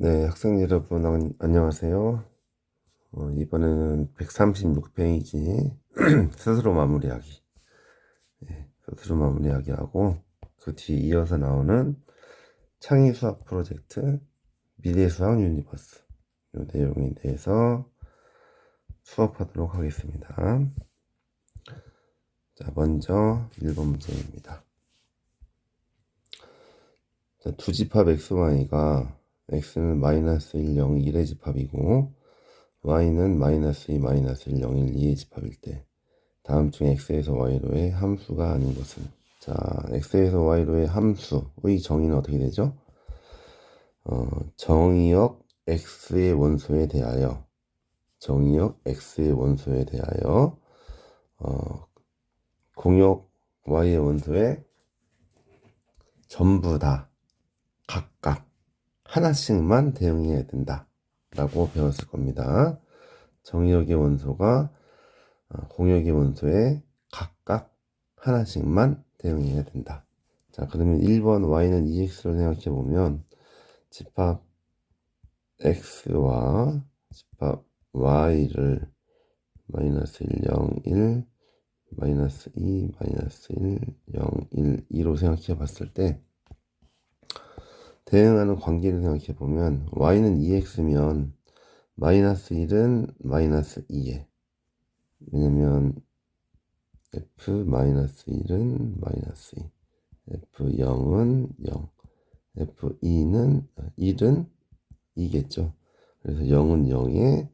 네, 학생 여러분, 안녕하세요. 이번에는 136페이지 스스로 마무리하기. 스스로 마무리하기 하고, 그 뒤에 이어서 나오는 창의 수학 프로젝트 미래 수학 유니버스. 이 내용에 대해서 수업하도록 하겠습니다. 자, 먼저 1번 문제입니다. 자, 두 집합 xy가 x는 마이너스 1, 0, 1의 집합이고 y는 마이너스 2, 마이너스 1, 0, 1, 2의 집합일 때 다음 중 x에서 y로의 함수가 아닌 것은. 자, x에서 y로의 함수의 정의는 어떻게 되죠? 정의역 x의 원소에 대하여 공역 y의 원소에 전부 다 각각 하나씩만 대응해야 된다 라고 배웠을 겁니다. 정의역의 원소가 공역의 원소에 각각 하나씩만 대응해야 된다. 자, 그러면 1번 y는 2x로 생각해보면 집합 x와 집합 y를 마이너스 1, 0, 1, 마이너스 2, 마이너스 1, 0, 1, 2로 생각해 봤을 때 대응하는 관계를 생각해 보면 y는 2x면 마이너스 1은 마이너스 2에, 왜냐면 f-1은 마이너스 2, f0은 0, f2는 1은 2겠죠. 그래서 0은 0에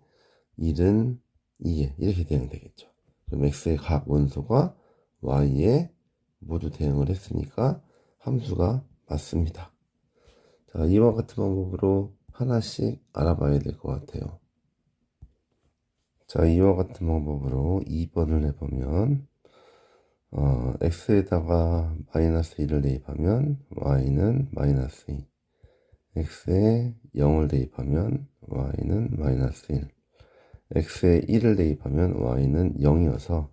1은 2에 이렇게 대응되겠죠. 그럼 x의 각 원소가 y에 모두 대응을 했으니까 함수가 맞습니다. 자, 이와 같은 방법으로 하나씩 알아봐야 될 것 같아요. 자, 이와 같은 방법으로 2번을 해보면 x에다가 마이너스 1을 대입하면 y는 마이너스 2, x에 0을 대입하면 y는 마이너스 1, x에 1을 대입하면 y는 0이어서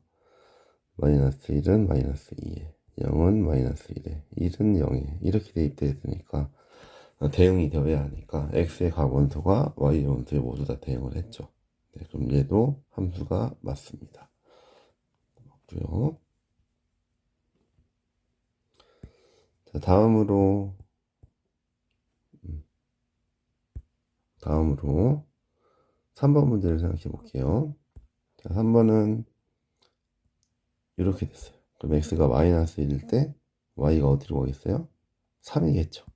마이너스 1은 마이너스 2에, 0은 마이너스 1에, 1은 0에 이렇게 대입되어 있으니까 대응이 되어야 하니까 x의 각 원소가 y의 원소에 모두 다 대응을 했죠. 네, 그럼 얘도 함수가 맞습니다. 그고요. 자, 다음으로 3번 문제를 생각해 볼게요. 자, 3번은 이렇게 됐어요. 그럼 x가 마이너스 1일 때 y가 어디로 가겠어요? 3이겠죠.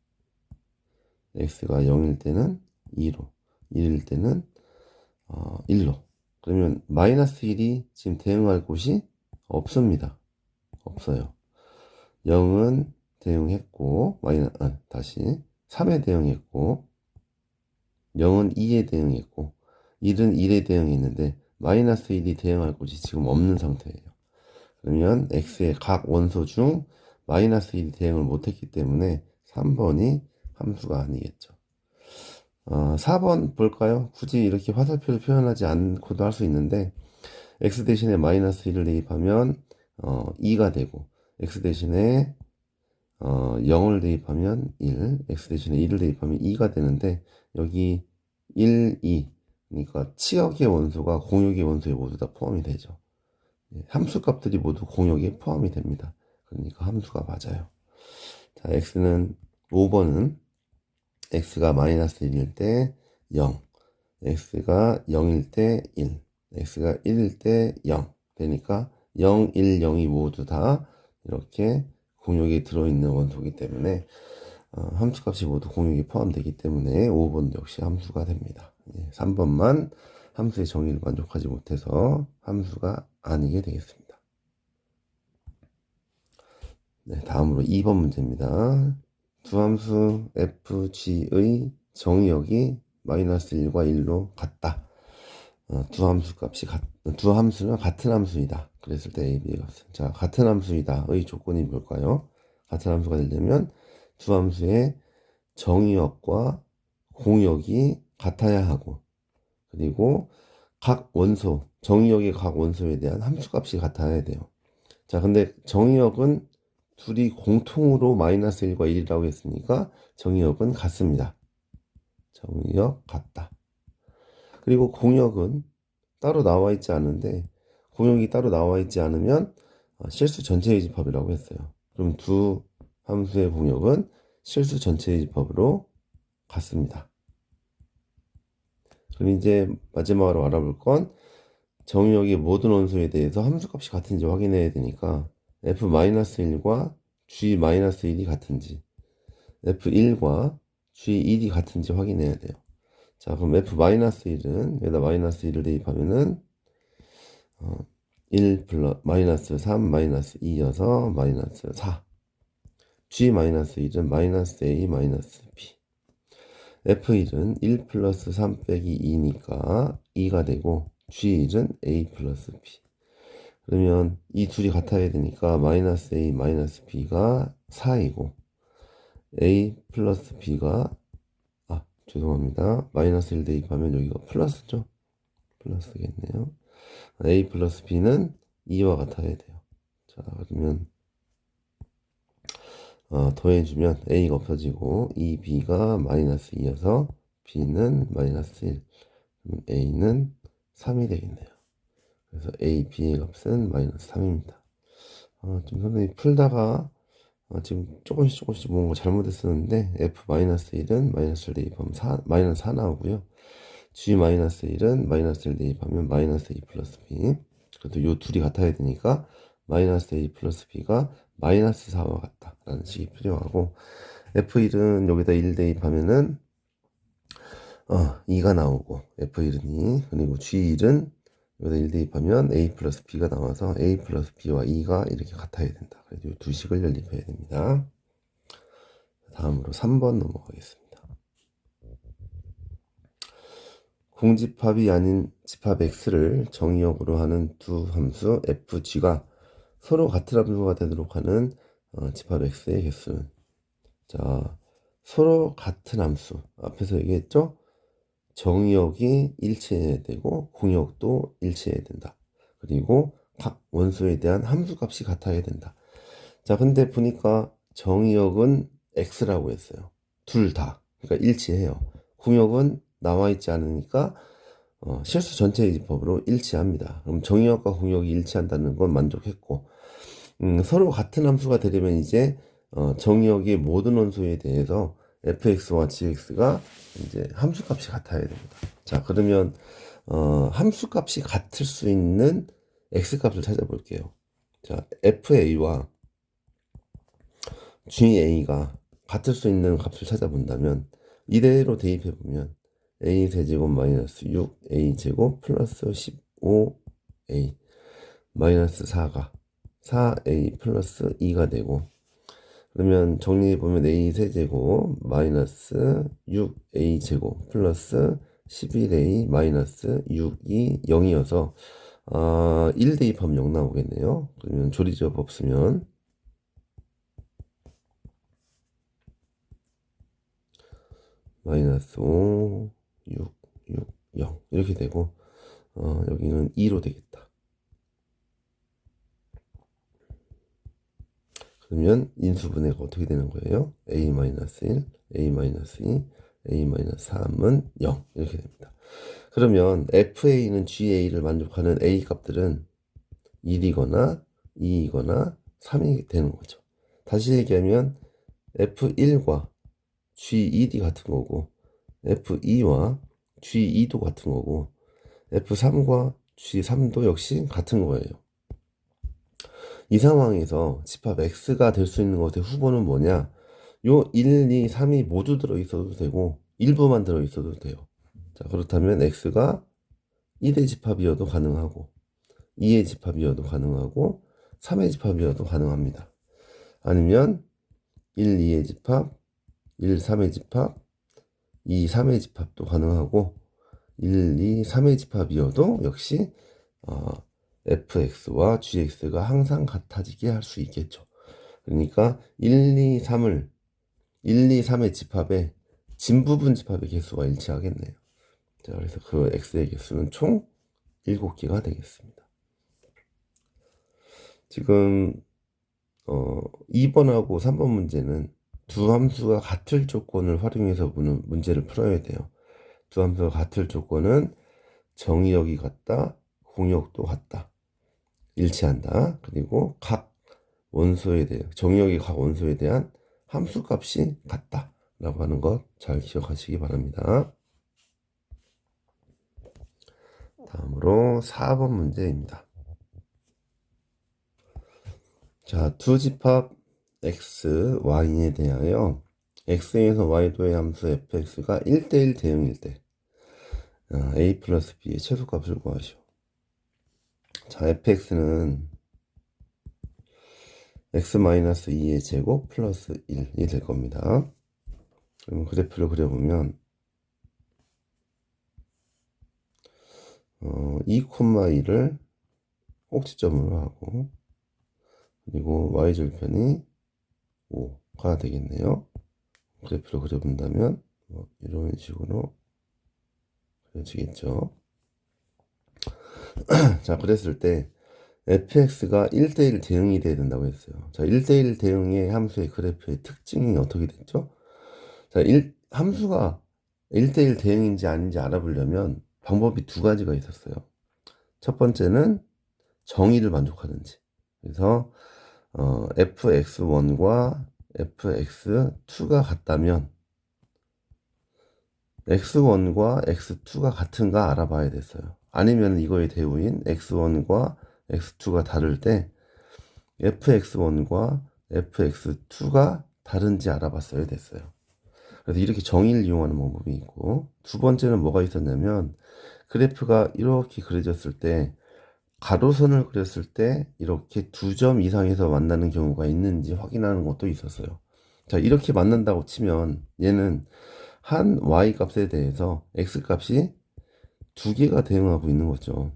x가 0일 때는 2로, 1일 때는 1로. 그러면 마이너스 1이 지금 대응할 곳이 없습니다. 없어요. 0은 대응했고, 다시 3에 대응했고, 0은 2에 대응했고, 1은 1에 대응했는데 마이너스 1이 대응할 곳이 지금 없는 상태예요. 그러면 x의 각 원소 중 마이너스 1이 대응을 못했기 때문에 3번이 함수가 아니겠죠. 4번 볼까요? 굳이 이렇게 화살표를 표현하지 않고도 할 수 있는데 x 대신에 마이너스 1을 대입하면 2가 되고 x 대신에 0을 대입하면 1, x 대신에 1을 대입하면 2가 되는데 여기 1, 2 그러니까 치역의 원소가 공역의 원소에 모두 다 포함이 되죠. 함수 값들이 모두 공역에 포함이 됩니다. 그러니까 함수가 맞아요. 자, x는 5번은 x가 마이너스 1일 때 0, x가 0일 때 1, x가 1일 때 0 되니까 0, 1, 0이 모두 다 이렇게 공역에 들어있는 원소이기 때문에 함수값이 모두 공역에 포함되기 때문에 5번 역시 함수가 됩니다. 3번만 함수의 정의를 만족하지 못해서 함수가 아니게 되겠습니다. 네, 다음으로 2번 문제입니다. 두 함수 fg의 정의역이 마이너스 1과 1로 같다. 두 함수는 같은 함수이다. 그랬을 때 A, B의 값은. 자, 같은 함수이다의 조건이 뭘까요? 같은 함수가 되려면 두 함수의 정의역과 공역이 같아야 하고, 그리고 각 원소, 정의역의 각 원소에 대한 함수값이 같아야 돼요. 자, 근데 정의역은 둘이 공통으로 마이너스 1과 1이라고 했으니까 정의역은 같습니다. 정의역 같다. 그리고 공역은 따로 나와 있지 않은데, 공역이 따로 나와 있지 않으면 실수 전체의 집합이라고 했어요. 그럼 두 함수의 공역은 실수 전체의 집합으로 같습니다. 그럼 이제 마지막으로 알아볼 건 정의역의 모든 원소에 대해서 함수값이 같은지 확인해야 되니까 f-1과 g-1이 같은지, f1과 g1이 같은지 확인해야 돼요. 자, 그럼 f-1은 여기다 마이너스 1을 대입하면은 1 플러스 마이너스 3 마이너스 2여서 마이너스 4. g-1은 마이너스 a 마이너스 b. f1은 1 플러스 3 빼기 2니까 2가 되고 g1은 a 플러스 b. 그러면 이 둘이 같아야 되니까 마이너스 a 마이너스 b가 4이고 a 플러스 b가 죄송합니다. 마이너스 1 대입하면 여기가 플러스죠. 플러스겠네요. a 플러스 b는 2와 같아야 돼요. 자, 그러면 더해주면 a가 없어지고 2b가 마이너스 2여서 b는 마이너스 1. 그럼 a는 3이 되겠네요. 그래서 a, b의 값은 마이너스 3입니다. 지금 선생님이 풀다가 지금 조금씩 뭔가 잘못했었는데 f-1은 마이너스 1 대입하면 마이너스 4 나오고요. g-1은 마이너스 1 대입하면 마이너스 a 플러스 b. 그래도 요 둘이 같아야 되니까 마이너스 a 플러스 b가 마이너스 4와 같다라는 식이 필요하고, f1은 여기다 1 대입하면은 2가 나오고 f1은 2, 그리고 g1은 여기다 1 대입하면 a 플러스 b가 나와서 a 플러스 b와 2가 이렇게 같아야 된다. 그래서 이 두 식을 연립해야 됩니다. 다음으로 3번 넘어가겠습니다. 공집합이 아닌 집합 x를 정의역으로 하는 두 함수 fg가 서로 같은 함수가 되도록 하는 집합 x의 개수는, 자, 서로 같은 함수 앞에서 얘기했죠? 정의역이 일치해야 되고 공역도 일치해야 된다. 그리고 각 원소에 대한 함수값이 같아야 된다. 자, 근데 보니까 정의역은 x라고 했어요. 둘 다. 그러니까 일치해요. 공역은 나와 있지 않으니까 실수 전체의 집합으로 일치합니다. 그럼 정의역과 공역이 일치한다는 건 만족했고, 서로 같은 함수가 되려면 이제 정의역의 모든 원소에 대해서 fx와 gx가 이제 함수값이 같아야 됩니다. 자, 그러면 함수값이 같을 수 있는 x값을 찾아볼게요. 자, fa와 ga가 같을 수 있는 값을 찾아본다면 이대로 대입해보면 a 세제곱 마이너스 6a 제곱 플러스 15a 마이너스 4가 4a 플러스 2가 되고, 그러면 정리해보면 a 세제곱 마이너스 6a 제곱 플러스 11a 마이너스 6이 0이어서 1 대입하면 0 나오겠네요. 그러면 조리제곱 없으면 마이너스 5, 6, 6, 0 이렇게 되고 여기는 2로 되겠다. 그러면 인수분해가 어떻게 되는 거예요? a-1, a-2, a-3은 0 이렇게 됩니다. 그러면 fa는 ga를 만족하는 a 값들은 1이거나 2이거나 3이 되는 거죠. 다시 얘기하면 f1과 g1이 같은 거고 f2와 g2도 같은 거고 f3과 g3도 역시 같은 거예요. 이 상황에서 집합 x가 될 수 있는 것의 후보는 뭐냐? 요 1, 2, 3이 모두 들어있어도 되고 일부만 들어있어도 돼요. 자, 그렇다면 x가 1의 집합이어도 가능하고 2의 집합이어도 가능하고 3의 집합이어도 가능합니다. 아니면 1, 2의 집합, 1, 3의 집합, 2, 3의 집합도 가능하고 1, 2, 3의 집합이어도 역시 fx와 gx가 항상 같아지게 할 수 있겠죠. 그러니까 1, 2, 3의 집합에 진부분 집합의 개수가 일치하겠네요. 자, 그래서 그 x의 개수는 총 7개가 되겠습니다. 지금 2번하고 3번 문제는 두 함수가 같을 조건을 활용해서 문제를 풀어야 돼요. 두 함수가 같을 조건은 정의역이 같다, 공역도 같다, 일치한다. 그리고 각 원소에 대해 정의역이 각 원소에 대한 함수값이 같다 라고 하는 것 잘 기억하시기 바랍니다. 다음으로 4번 문제입니다. 자, 두 집합 x, y에 대하여 x에서 y도의 함수 fx가 1대1 대응일 때 a 플러스 b의 최소값을 구하시오. 자, fx는 x-2의 제곱 플러스 1이 될 겁니다. 그럼 그래프를 그려보면 2,1을 꼭지점으로 하고 그리고 y절편이 5가 되겠네요. 그래프를 그려본다면 이런 식으로 그려지겠죠. 자, 그랬을 때 fx가 1대1 대응이 돼야 된다고 했어요. 자, 1대1 대응의 함수의 그래프의 특징이 어떻게 됐죠? 자, 함수가 1대1 대응인지 아닌지 알아보려면 방법이 두 가지가 있었어요. 첫 번째는 정의를 만족하는지. 그래서 fx1과 fx2가 같다면 x1과 x2가 같은가 알아봐야 됐어요. 아니면 이거의 대우인 x1과 x2가 다를 때 fx1과 fx2가 다른지 알아봤어야 됐어요. 그래서 이렇게 정의를 이용하는 방법이 있고, 두 번째는 뭐가 있었냐면 그래프가 이렇게 그려졌을 때 가로선을 그렸을 때 이렇게 두 점 이상에서 만나는 경우가 있는지 확인하는 것도 있었어요. 자, 이렇게 만난다고 치면 얘는 한 y 값에 대해서 x 값이 두 개가 대응하고 있는 거죠.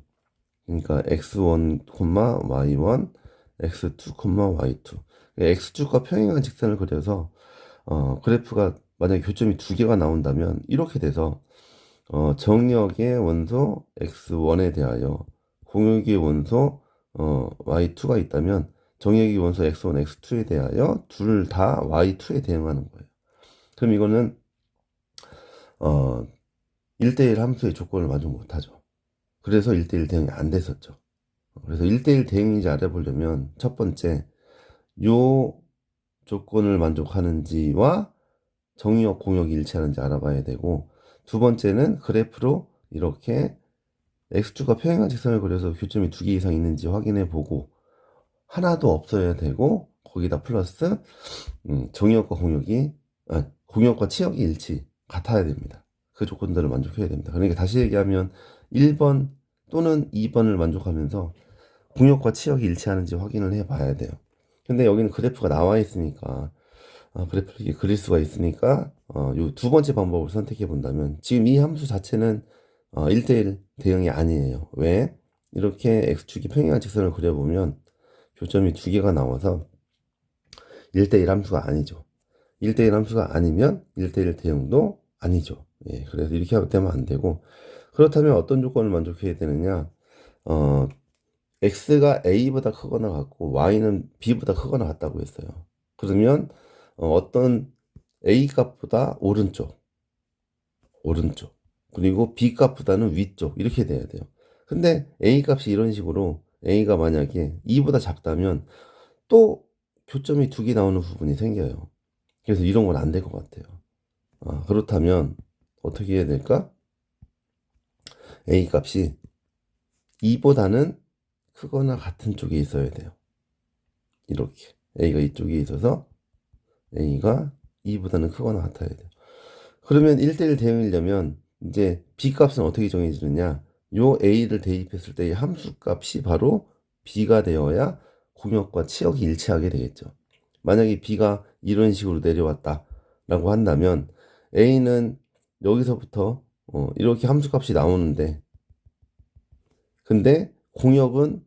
그러니까 x1, y1, x2, y2. x축과 평행한 직선을 그려서 그래프가 만약에 교점이 두 개가 나온다면 이렇게 돼서 정역의 원소 x1에 대하여 공역의 원소 y2가 있다면 정역의 원소 x1, x2에 대하여 둘 다 y2에 대응하는 거예요. 그럼 이거는 1대1 함수의 조건을 만족 못하죠. 그래서 1대1 대응이 안 됐었죠. 그래서 1대1 대응인지 알아보려면 첫 번째 요 조건을 만족하는지와 정의역, 공역이 일치하는지 알아봐야 되고, 두 번째는 그래프로 이렇게 x축과 평행한 직선을 그려서 교점이 두 개 이상 있는지 확인해 보고 하나도 없어야 되고 거기다 플러스 정의역과 공역이 공역과 치역이 일치 같아야 됩니다. 그 조건들을 만족해야 됩니다. 그러니까 다시 얘기하면 1번 또는 2번을 만족하면서 공역과 치역이 일치하는지 확인을 해 봐야 돼요. 근데 여기는 그래프가 나와 있으니까 그래프를 이렇게 그릴 수가 있으니까 요 두 번째 방법을 선택해 본다면 지금 이 함수 자체는 1대1 대응이 아니에요. 왜? 이렇게 x축이 평행한 직선을 그려보면 교점이 두 개가 나와서 1대1 함수가 아니죠. 1대1 함수가 아니면 1대1 대응도 아니죠. 예, 그래서 이렇게 되면 안 되고, 그렇다면 어떤 조건을 만족해야 되느냐? x가 a보다 크거나 같고 y는 b보다 크거나 같다고 했어요. 그러면 어떤 a 값보다 오른쪽 그리고 b 값보다는 위쪽 이렇게 돼야 돼요. 근데 a 값이 이런 식으로 a가 만약에 2보다 작다면 또 교점이 두 개 나오는 부분이 생겨요. 그래서 이런 건 안 될 것 같아요. 그렇다면 어떻게 해야 될까? a 값이 2보다는 크거나 같은 쪽에 있어야 돼요. 이렇게 a가 이쪽에 있어서 a가 2보다는 크거나 같아야 돼요. 그러면 1대1 대응이려면 이제 b 값은 어떻게 정해지느냐? 요 a를 대입했을 때의 함수 값이 바로 b가 되어야 공역과 치역이 일치하게 되겠죠. 만약에 b가 이런 식으로 내려왔다 라고 한다면 a는 여기서부터 이렇게 함수 값이 나오는데, 근데 공역은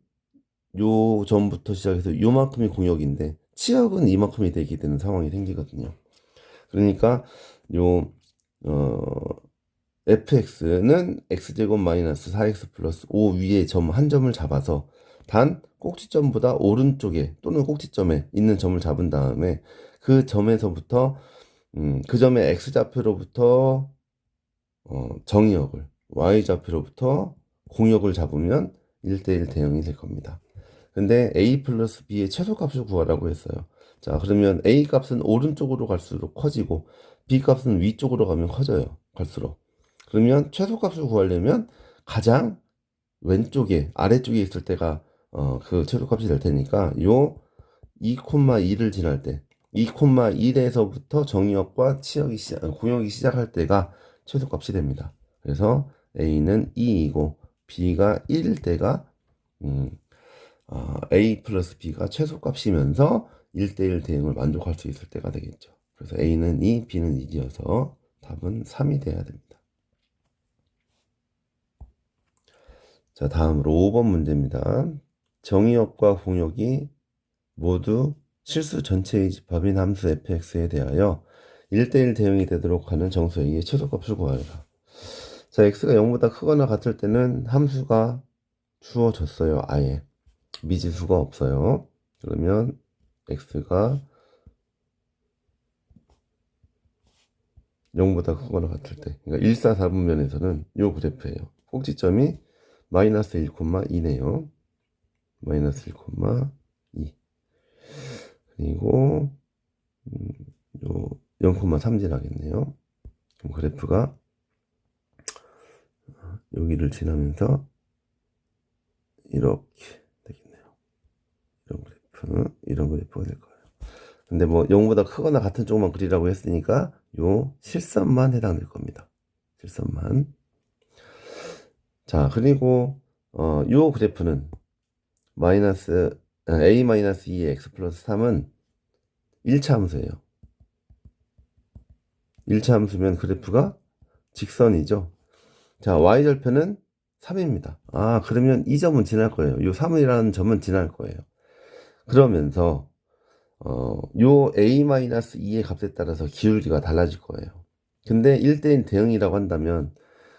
요 점부터 시작해서 요만큼이 공역인데 치역은 이만큼이 되게 되는 상황이 생기거든요. 그러니까 요 fx는 x제곱 마이너스 4x 플러스 5 위에 점 한 점을 잡아서 단 꼭지점보다 오른쪽에 또는 꼭지점에 있는 점을 잡은 다음에 그 점에서부터 그 점의 x좌표로부터 정의역을 y좌표로부터 공역을 잡으면 1대1 대응이 될 겁니다. 근데 a 플러스 b의 최소값을 구하라고 했어요. 자, 그러면 a 값은 오른쪽으로 갈수록 커지고 b 값은 위쪽으로 가면 커져요. 갈수록. 그러면 최소값을 구하려면 가장 왼쪽에 아래쪽에 있을 때가 그 최소값이 될 테니까 요 2,2를 지날 때 2,1에서부터 정의역과 공역이 시작할 때가 최소값이 됩니다. 그래서 a는 2이고 b가 1일 때가 a 플러스 b가 최소값이면서 1대1 대응을 만족할 수 있을 때가 되겠죠. 그래서 a는 2, b는 1이어서 답은 3이 돼야 됩니다. 자, 다음으로 5번 문제입니다. 정의역과 공역이 모두 실수 전체의 집합인 함수 fx에 대하여 1대1 대응이 되도록 하는 정수 a의 최소값을 구하라. 자, x가 0보다 크거나 같을 때는 함수가 주어졌어요. 아예 미지수가 없어요. 그러면 x가 0보다 크거나 같을 때, 그러니까 1, 4, 4분면에서는 요 그래프예요. 꼭지점이 마이너스 1,2네요. 마이너스 1,2. 그리고 요 0,3 지나겠네요. 그럼 그래프가 여기를 지나면서 이렇게 되겠네요. 이런 그래프가 될 거예요. 근데 뭐 0보다 크거나 같은 쪽만 그리라고 했으니까 요 실선만 해당될 겁니다. 실선만. 자, 그리고 요 그래프는 a-2의 x 플러스 3은 1차 함수예요. 1차 함수면 그래프가 직선이죠. 자, y절편은 3입니다. 아, 그러면 이 점은 지날 거예요. 요 3이라는 점은 지날 거예요. 그러면서 요 a-2의 값에 따라서 기울기가 달라질 거예요. 근데 1대1 대응이라고 한다면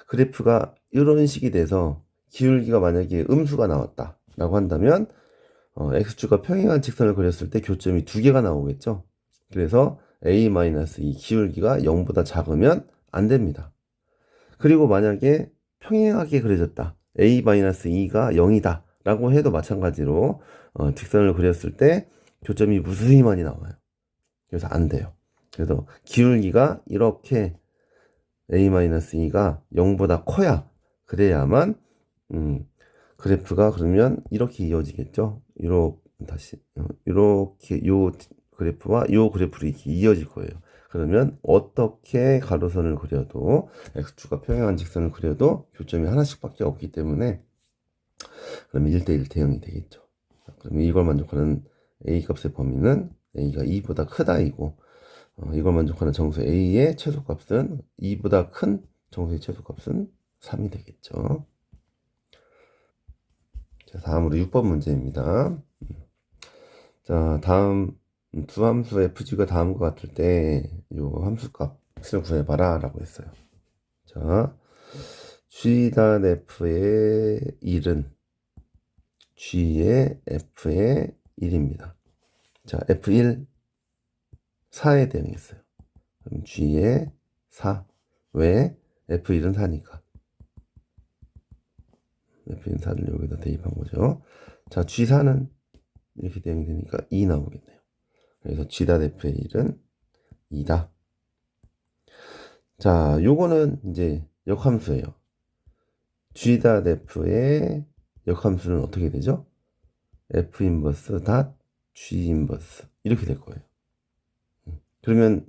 그래프가 이런 식이 돼서 기울기가 만약에 음수가 나왔다 라고 한다면 x축과 평행한 직선을 그렸을 때 교점이 두 개가 나오겠죠. 그래서 a-2 기울기가 0보다 작으면 안 됩니다. 그리고 만약에 평행하게 그려졌다. a-2가 0이다 라고 해도 마찬가지로 직선을 그렸을 때 교점이 무수히 많이 나와요. 그래서 안 돼요. 그래서 기울기가 이렇게 a-2가 0보다 커야 그래야만 그래프가 그러면 이렇게 이어지겠죠. 이렇게 요 그래프와 요 그래프로 이렇게 이어질 거예요. 그러면 어떻게 가로선을 그려도 x축과 평행한 직선을 그려도 교점이 하나씩밖에 없기 때문에 그러면 1대1 대응이 되겠죠. 그러면 이걸 만족하는 a 값의 범위는 a가 2보다 크다이고 이걸 만족하는 정수 a의 최소값은 2보다 큰 정수의 최소값은 3이 되겠죠. 자, 다음으로 6번 문제입니다. 자, 다음 두 함수 fg가 다음과 같을 때 이 함수 값을 구해봐라 라고 했어요. 자, g.f의 1은 g의 f의 1입니다. 자, f1 4에 대응했어요. 그럼 g의 4. 왜? f1은 4니까. f1 4를 여기다 대입한 거죠. 자, g4는 이렇게 대응이 되니까 2 나오겠네요. 그래서 g.f의 1은 2다. 자, 요거는 이제 역함수예요. g.f의 역함수는 어떻게 되죠? f 인버스 닷 g 인버스 이렇게 될 거예요. 그러면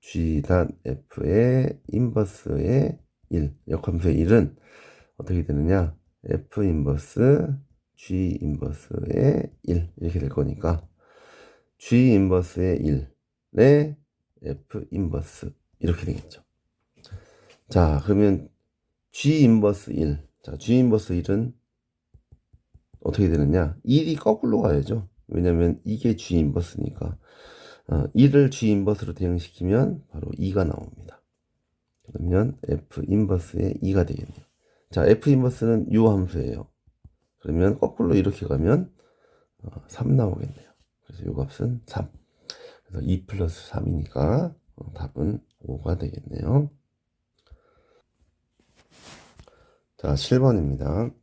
g.f의 인버스의 1, 역함수의 1은 어떻게 되느냐? f 인버스 g 인버스의 1 이렇게 될 거니까 g 인버스의 1의 f 인버스 이렇게 되겠죠. 자, 그러면 g 인버스 1. 자, g 인버스 1은 어떻게 되느냐? 1이 거꾸로 가야죠. 왜냐면 이게 g 인버스니까 1을 g 인버스로 대응시키면 바로 2가 나옵니다. 그러면 f 인버스의 2가 되겠네요. 자, f 인버스는 요 함수예요. 그러면 거꾸로 이렇게 가면 3 나오겠네요. 그래서 요 값은 3. 그래서 2 플러스 3이니까 답은 5가 되겠네요. 자, 7번입니다.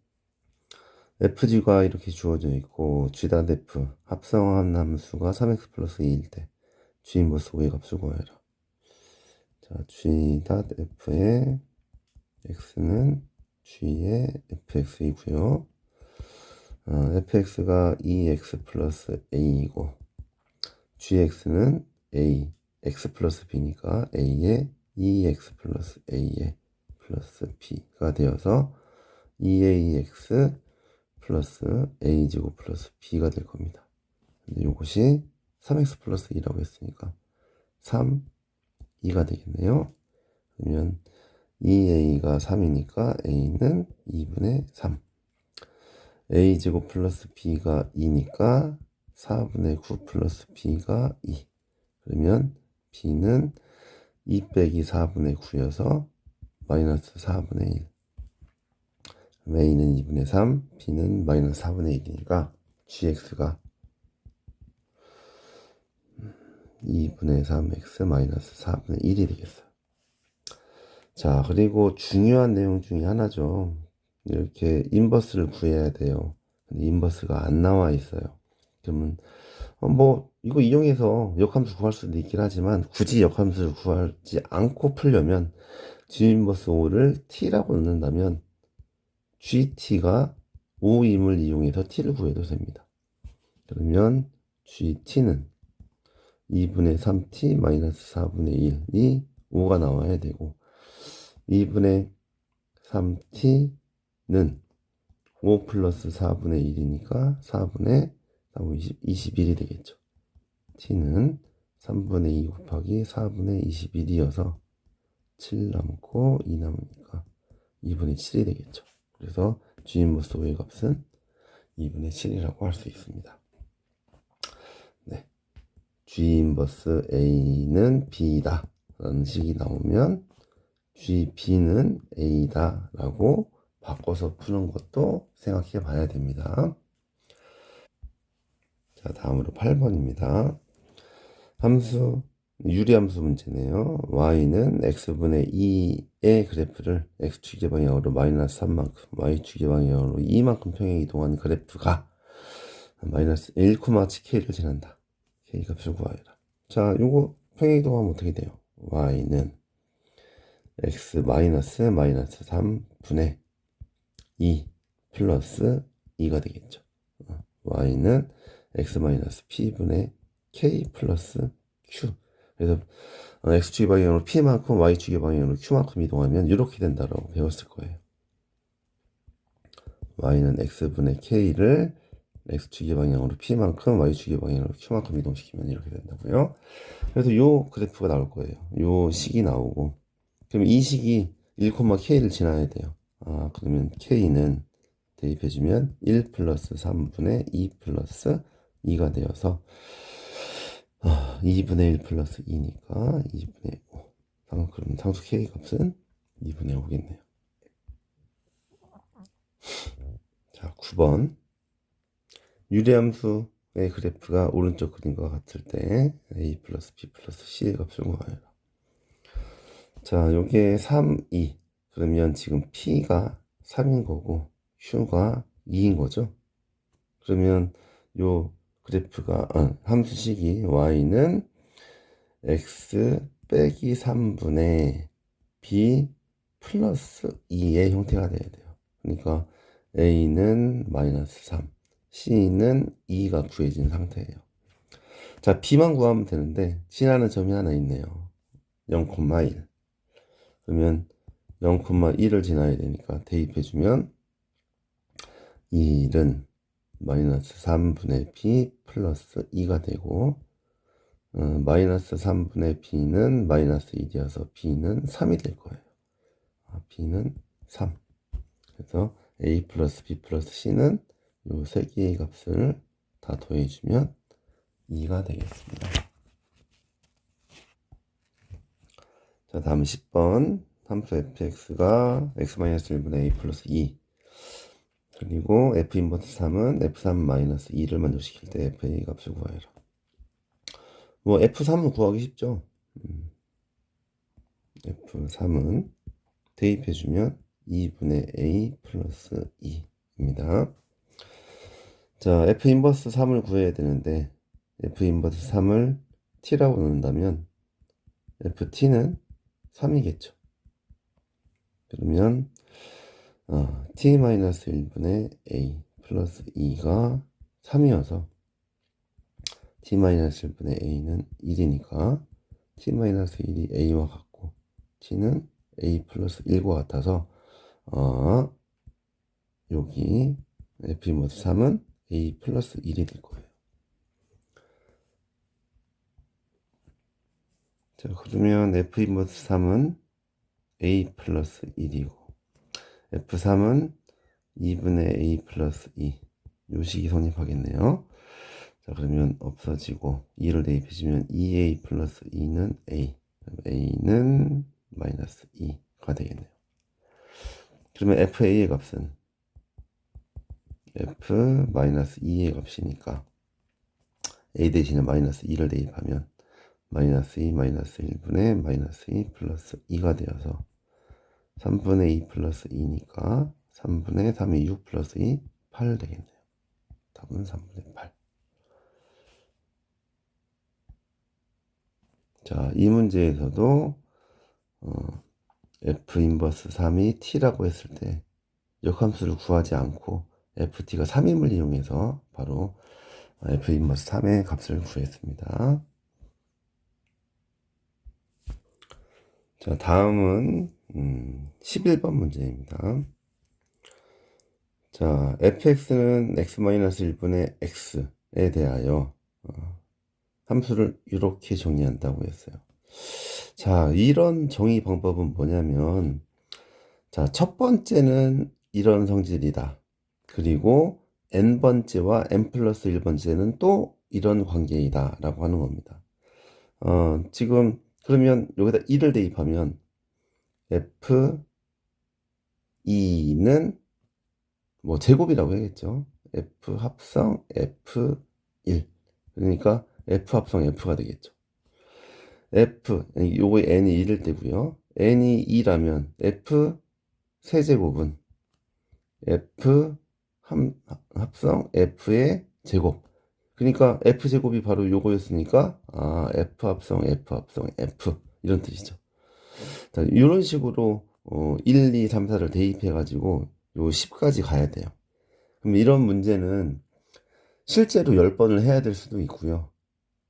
fg가 이렇게 주어져 있고 g.f 합성한 함수가 3x 플러스 2일 때 g 인버스 5의 값을 구하여라. 자, g.f의 x는 g의 fx이고요. fx가 2x 플러스 a이고 gx는 a, x 플러스 b니까 a의 2x 플러스 a의 플러스 b가 되어서 2ax 플러스 a제곱 플러스 b가 될 겁니다. 근데 이것이 3x 플러스 2라고 했으니까 3, 2가 되겠네요. 그러면 2a가 3이니까 a는 2분의 3. a제곱 플러스 b가 2니까 4분의 9 플러스 b가 2. 그러면 b는 2 빼기 4분의 9여서 마이너스 4분의 1. a는 2분의 3, b는 마이너스 4분의 1이니까 gx가 2분의 3x 마이너스 4분의 1이 되겠어요. 자, 그리고 중요한 내용 중에 하나죠. 이렇게 인버스를 구해야 돼요. 근데 인버스가 안 나와 있어요. 그러면 뭐 이거 이용해서 역함수 구할 수도 있긴 하지만 굳이 역함수를 구하지 않고 풀려면 g 인버스 5를 t라고 넣는다면 gt가 5임을 이용해서 t를 구해도 됩니다. 그러면 gt는 2분의 3t 마이너스 4분의 1이 5가 나와야 되고 2분의 3t는 5 플러스 4분의 1이니까 4분의 21이 되겠죠. t는 3분의 2 곱하기 4분의 21이어서 7 남고 2 남으니까 2분의 7이 되겠죠. 그래서 g 인버스 5의 값은 2분의 7이라고 할 수 있습니다. 네, g 인버스 a는 b다 라는 식이 나오면 gb는 a다 라고 바꿔서 푸는 것도 생각해 봐야 됩니다. 자, 다음으로 8번입니다. 유리함수 문제네요. y는 x분의 2의 그래프를 x축의 방향으로 마이너스 3만큼, y축의 방향으로 2만큼 평행 이동한 그래프가 마이너스 1,7k를 지난다. k 값을 구하여라. 자, 요거 평행 이동하면 어떻게 돼요? y는 x 마이너스 3분의 2 플러스 2가 되겠죠. y는 x 마이너스 p분의 k 플러스 q. 그래서 x축의 방향으로 p만큼 y축의 방향으로 q만큼 이동하면 이렇게 된다라고 배웠을 거예요. y는 x분의 k를 x축의 방향으로 p만큼 y축의 방향으로 q만큼 이동시키면 이렇게 된다고요. 그래서 요 그래프가 나올 거예요. 요 식이 나오고 그럼 이 식이 1,k를 지나야 돼요. 그러면 k는 대입해주면 1 플러스 3분의 2 플러스 2가 되어서 2분의 1 플러스 2니까 2분의 5. 그럼 상수 k 값은 2분의 5겠네요. 자, 9번. 유리함수의 그래프가 오른쪽 그림과 같을 때 a 플러스 b 플러스 c의 값을 구하여라. 자, 요게 3, 2. 그러면 지금 p가 3인 거고 q가 2인 거죠. 그러면 요 그래프가 함수식이 y는 x 빼기 3분의 b 플러스 2의 형태가 돼야 돼요. 그러니까 a는 마이너스 3, c는 2가 구해진 상태예요. 자, b만 구하면 되는데 지나는 점이 하나 있네요. 0,1. 그러면 0,1을 지나야 되니까 대입해주면 1은 마이너스 3분의 b 플러스 2가 되고 마이너스 3분의 b는 마이너스 1이어서 b는 3이 될 거예요. b는 3. 그래서 a 플러스 b 플러스 c는 요 세 개의 값을 다 더해주면 2가 되겠습니다. 자, 다음 10번. 함수 fx가 x-1분의 a 플러스 2 그리고 f 인버스 3은 f3 마이너스 2를 만족시킬 때 f의 값을 구하여라. 뭐 f3은 구하기 쉽죠. f3은 대입해주면 2분의 a 플러스 2입니다. 자, f 인버스 3을 구해야 되는데 f 인버스 3을 t라고 놓는다면 ft는 3이겠죠. 그러면 t-1분의 a 플러스 2가 3이어서 t-1분의 a는 1이니까 t-1이 a와 같고 t는 a 플러스 1과 같아서 여기 f 인버스 3은 a 플러스 1이 될 거예요. 자, 그러면 f 인버스 3은 a 플러스 1이고 f3은 2분의 a 플러스 2 요식이 성립하겠네요. 자, 그러면 없어지고 2를 대입해주면 2a 플러스 2는 a, a는 마이너스 2가 되겠네요. 그러면 fa의 값은 f 마이너스 2의 값이니까 a 대신에 마이너스 2를 대입하면 마이너스 2 마이너스 1분의 마이너스 2 플러스 2가 되어서 3분의 2 플러스 2니까 3분의 3이 6 플러스 2, 8 되겠네요. 답은 3분의 8. 자, 이 문제에서도 f 인버스 3이 t라고 했을 때 역함수를 구하지 않고 ft가 3임을 이용해서 바로 f 인버스 3의 값을 구했습니다. 자, 다음은 11번 문제입니다. 자, fx는 x-1분의 x에 대하여 함수를 이렇게 정의한다고 했어요. 자, 이런 정의 방법은 뭐냐면, 자, 첫 번째는 이런 성질이다. 그리고 n번째와 n 플러스 1번째는 또 이런 관계이다 라고 하는 겁니다. 지금 그러면 여기다 2를 대입하면 f2는 뭐 제곱이라고 해야겠죠. f 합성 f1 그러니까 f 합성 f가 되겠죠. f 요거 n이 1일 때고요. n이 2라면 f 세제곱은 f 합성 f의 제곱. 그러니까 f제곱이 바로 요거였으니까 f 합성 f 이런 뜻이죠. 자, 이런 식으로 1, 2, 3, 4를 대입해 가지고 요 10까지 가야 돼요. 그럼 이런 문제는 실제로 10번을 해야 될 수도 있고요.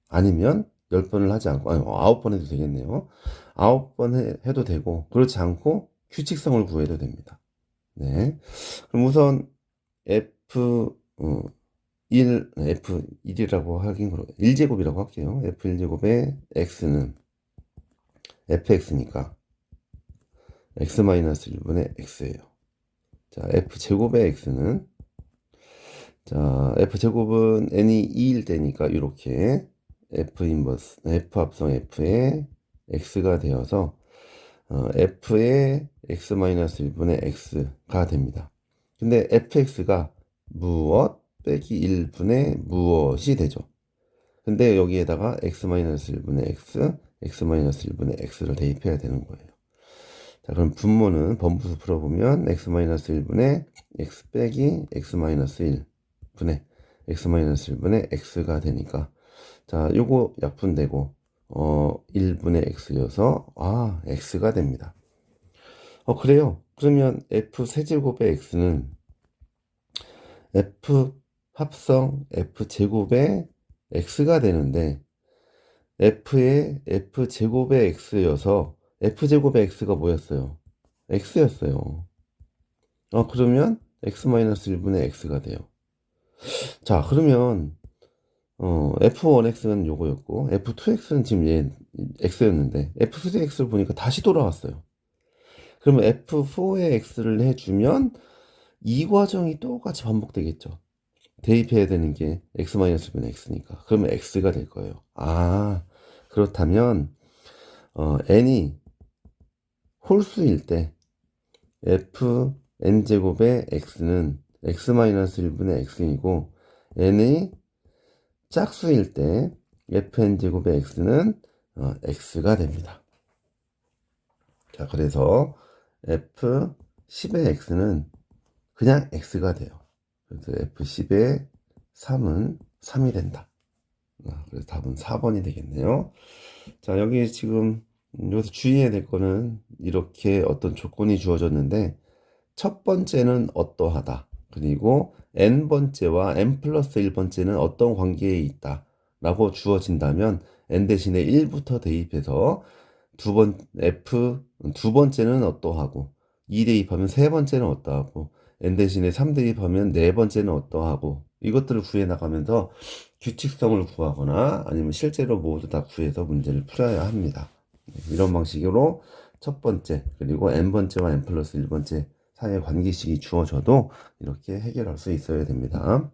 아니면 10번을 하지 않고 9번 해도 되겠네요. 9번 해도 되고 그렇지 않고 규칙성을 구해도 됩니다. 네. 그럼 우선 F1이라고 하긴 1제곱이라고 할게요. F1제곱의 x는 fx니까 x-1분의 x예요. 자, f제곱의 x는 자, f제곱은 n이 2일 때니까 이렇게 f 인버스 f 합성 f의 x가 되어서 f의 x-1분의 x가 됩니다. 근데 fx가 무엇 빼기 1분의 무엇이 되죠. 근데 여기에다가 x-1분의 x, x-1분의 x를 대입해야 되는 거예요. 자, 그럼 분모는 번부수 풀어보면 x-1분의 x 빼기 x-1 분의 x-1분의 x가 되니까 자, 요거 약분되고 1분의 x여서 x가 됩니다. 그래요. 그러면 f 세제곱의 x는 f 합성 f 제곱의 x가 되는데 f의 f 제곱의 x여서 f 제곱의 x가 뭐였어요? x였어요. 그러면 x-1분의 x가 돼요. 자, 그러면 f1x는 요거였고 f2x는 지금 얘 x였는데 f3x를 보니까 다시 돌아왔어요. 그러면 f4의 x를 해주면 이 과정이 똑같이 반복되겠죠. 대입해야 되는 게 x-분의 x니까 그러면 x가 될 거예요. 그렇다면 n이 홀수일 때 fn제곱의 x는 x-1분의 x이고 n이 짝수일 때 fn제곱의 x는 x가 됩니다. 자, 그래서 f 10의 x는 그냥 x가 돼요. 그래서 f10의 3은 3이 된다. 그래서 답은 4번이 되겠네요. 자, 여기 지금 여기서 주의해야 될 거는 이렇게 어떤 조건이 주어졌는데 첫 번째는 어떠하다. 그리고 n번째와 n 플러스 1번째는 어떤 관계에 있다. 라고 주어진다면 n 대신에 1부터 대입해서 두 번째는 어떠하고 2 대입하면 세 번째는 어떠하고 n 대신에 3 대입하면 네 번째는 어떠하고 이것들을 구해 나가면서 규칙성을 구하거나 아니면 실제로 모두 다 구해서 문제를 풀어야 합니다. 이런 방식으로 첫 번째 그리고 n번째와 n 플러스 1번째 사이의 관계식이 주어져도 이렇게 해결할 수 있어야 됩니다.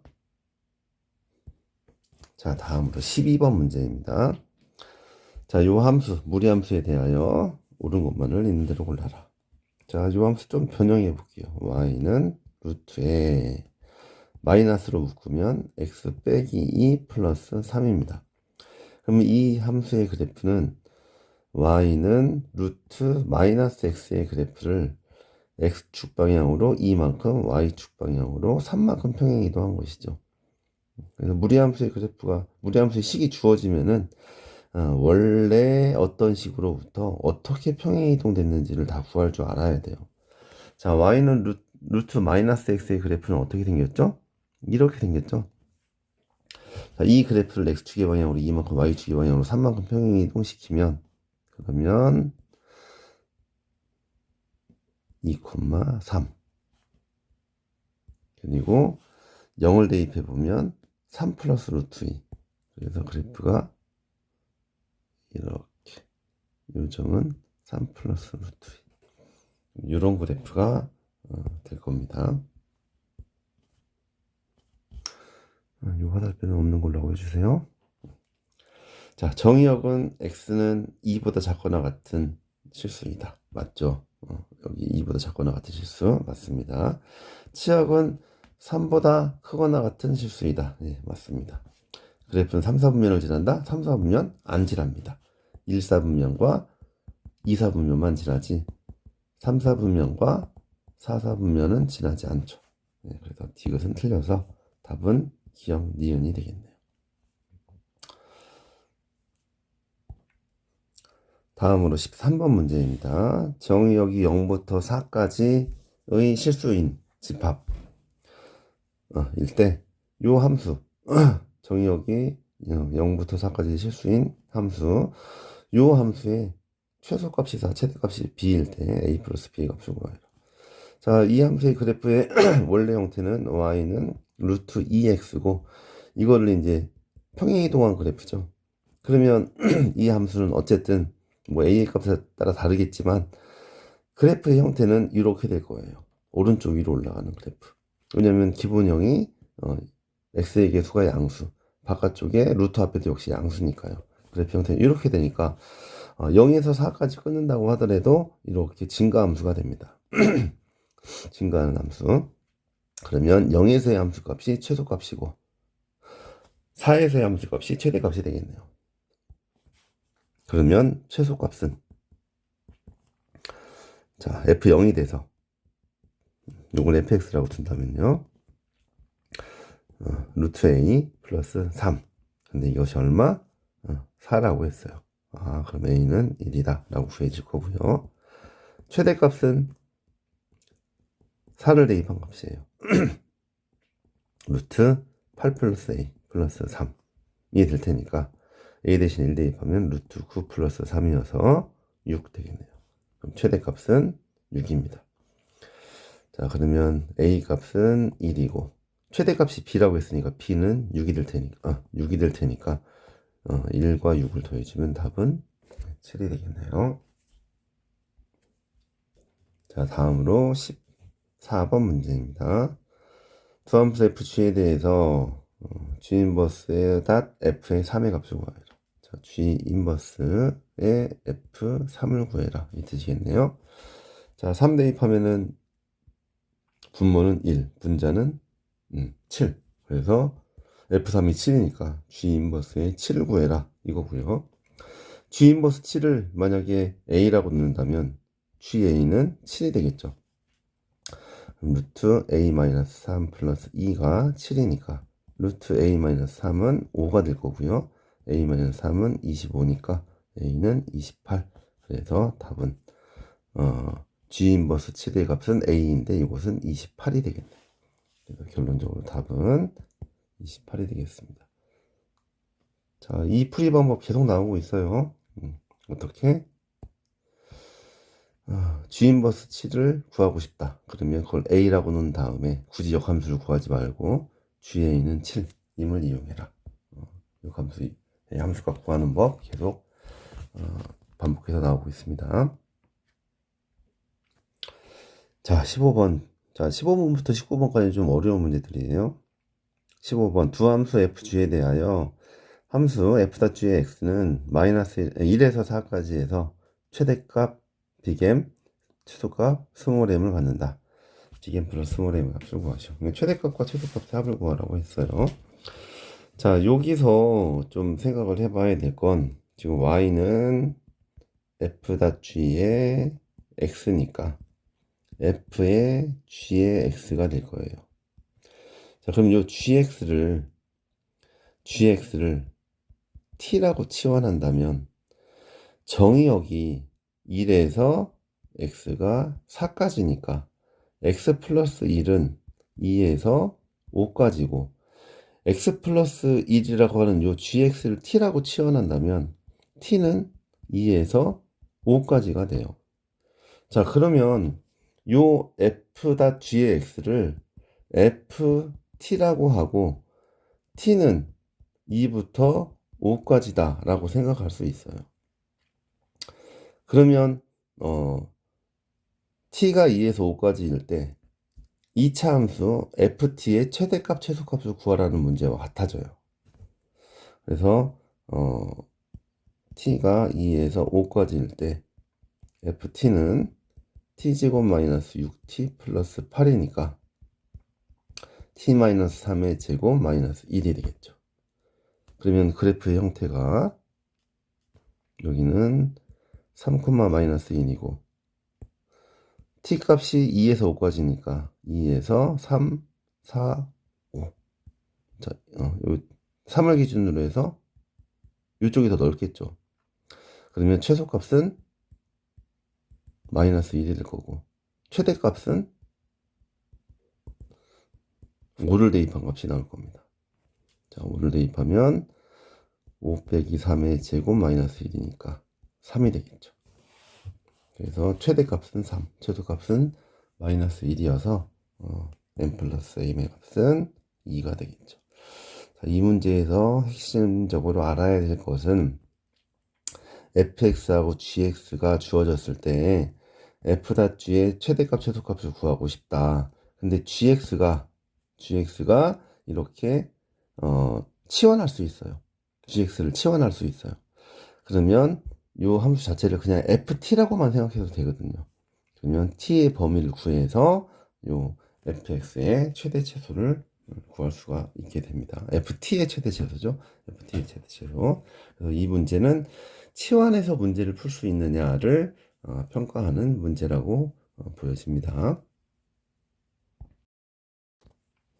자, 다음으로 12번 문제입니다. 자, 요 함수, 무리함수에 대하여 옳은 것만을 있는 대로 골라라. 자, 요 함수 좀 변형해 볼게요. y는 루트에 마이너스로 묶으면 x 빼기 2 플러스 3입니다. 그러면 이 함수의 그래프는 y는 루트 마이너스 x의 그래프를 x축 방향으로 2만큼 y축 방향으로 3만큼 평행 이동한 것이죠. 그래서 무리함수의 식이 주어지면은 원래 어떤 식으로부터 어떻게 평행 이동됐는지를 다 구할 줄 알아야 돼요. 자, y는 루트 마이너스 x의 그래프는 어떻게 생겼죠? 이렇게 생겼죠. 자, 이 그래프를 x축의 방향으로 2만큼 y축의 방향으로 3만큼 평행 이동시키면 그러면 2, 3 그리고 0을 대입해 보면 3 플러스 루트 2 그래서 그래프가 이렇게 요점은 3 플러스 루트 2 이런 그래프가 될 겁니다. 요 화살표는 없는 걸로 해주세요. 자, 정의역은 x는 2보다 작거나 같은 실수이다. 맞죠? 여기 2보다 작거나 같은 실수 맞습니다. 치역은 3보다 크거나 같은 실수이다. 네, 맞습니다. 그래프는 3, 4분면을 지난다? 3, 4분면 안 지납니다. 1, 4분면과 2, 4분면만 지나지 3, 4분면과 4, 4분면은 지나지 않죠. 네, 그래서 디귿은 틀려서 답은 기역, 니은이 되겠네요. 다음으로 13번 문제입니다. 정의역이 0부터 4까지의 실수인 집합 일 때 요 함수 정의역이 0부터 4까지 실수인 함수 요 함수의 최소값이 4, 최대값이 b일 때 a 플러스 b의 값을 구해요. 자, 이 함수의 그래프의 원래 형태는 y는 루트 2x고 이거를 이제 평행이동한 그래프죠. 그러면 이 함수는 어쨌든 뭐 a의 값에 따라 다르겠지만 그래프의 형태는 이렇게 될 거예요. 오른쪽 위로 올라가는 그래프. 왜냐면 기본형이 x의 개수가 양수, 바깥쪽에 루트 앞에도 역시 양수니까요. 그래프 형태는 이렇게 되니까 0에서 4까지 끊는다고 하더라도 이렇게 증가함수가 됩니다. 증가하는 함수. 그러면 0에서의 함수값이 최소값이고 4에서의 함수값이 최대값이 되겠네요. 그러면 최소값은 자, f0이 돼서 요걸 fx라고 둔다면요. 루트 a 플러스 3. 근데 이것이 얼마? 4라고 했어요. 그럼 a는 1이다 라고 구해질 거고요. 최대값은 4를 대입한 값이에요. 루트 8 플러스 a 플러스 3이 될 테니까 a 대신 1 대입하면 루트 9 플러스 3이어서 6 되겠네요. 그럼 최대값은 6입니다. 자, 그러면 a 값은 1이고 최대값이 b라고 했으니까 b는 6이 될 테니까 6이 될 테니까 1과 6을 더해주면 답은 7이 되겠네요. 자, 다음으로 14번 문제입니다. 두함수 fg에 대해서 g 인버스의 f의 3의 값을 구하라. 자, g 인버스의 f3을 구해라 이 뜻이겠네요. 자, 3 대입하면은 분모는 1, 분자는 7. 그래서 f3이 7이니까 g 인버스의 7을 구해라 이거고요. g 인버스 7을 만약에 a라고 넣는다면 ga는 7이 되겠죠. 그럼 루트 a-3 플러스 2가 7이니까 루트 a-3은 5가 될 거고요. a-3은 25니까 a는 28. 그래서 답은 g 인버스 최대의 값은 a인데 이것은 28이 되겠네요. 그래서 결론적으로 답은 28이 되겠습니다. 자, 이 풀이 방법 계속 나오고 있어요. 어떻게? g 인버스 7을 구하고 싶다. 그러면 그걸 a라고 놓은 다음에 굳이 역함수를 구하지 말고 ga는 7임을 이용해라. 역함수, 함수값 구하는 법 계속 반복해서 나오고 있습니다. 자, 15번. 자, 15번부터 19번까지 좀 어려운 문제들이에요. 15번. 두 함수 fg에 대하여 함수 f.g의 x는 마이너스 1에서 4까지 해서 최대값 b겜, 최소값 스몰 m을 갖는다. b겜 플러스 스몰 m 값을 구하시오. 최대값과 최소값의 합을 구하라고 했어요. 자, 여기서 좀 생각을 해봐야 될 건 지금 y는 f.g의 x니까 f의 g의 x가 될 거예요. 자, 그럼 요 gx를 t라고 치환한다면 정의역이 1에서 x가 4까지니까 x 플러스 1은 2에서 5까지고 x 플러스 1이라고 하는 요 gx를 t라고 치환한다면 t는 2에서 5까지가 돼요. 자, 그러면 요 f.g의 x를 ft라고 하고 t는 2부터 5까지다 라고 생각할 수 있어요. 그러면 t가 2에서 5까지일 때 2차 함수 ft의 최대값 최소값을 구하라는 문제와 같아져요. 그래서 t가 2에서 5까지일 때 ft는 t제곱 마이너스 6t 플러스 8이니까 t 마이너스 3의 제곱 마이너스 1이 되겠죠. 그러면 그래프의 형태가 여기는 3, 마이너스 1이고 t 값이 2에서 5까지니까 2에서 3, 4, 5. 자, 요 3을 기준으로 해서 이쪽이 더 넓겠죠. 그러면 최소값은 마이너스 1이 될 거고 최대값은 5를 대입한 값이 나올 겁니다. 자, 5를 대입하면 5 빼기 3의 제곱 마이너스 1이니까 3이 되겠죠. 그래서 최대값은 3, 최소값은 마이너스 1이어서 n 플러스 m의 값은 2가 되겠죠. 자, 이 문제에서 핵심적으로 알아야 될 것은 fx하고 gx가 주어졌을 때 f.g의 최대값 최소값을 구하고 싶다. 근데 gx가 이렇게 치환할 수 있어요. gx를 치환할 수 있어요. 그러면 요 함수 자체를 그냥 ft라고만 생각해도 되거든요. 그러면 t의 범위를 구해서 요 fx의 최대 최소를 구할 수가 있게 됩니다. ft의 최대 최소죠. ft의 최대 최소. 그래서 이 문제는 치환해서 문제를 풀 수 있느냐를 평가하는 문제라고 보여집니다.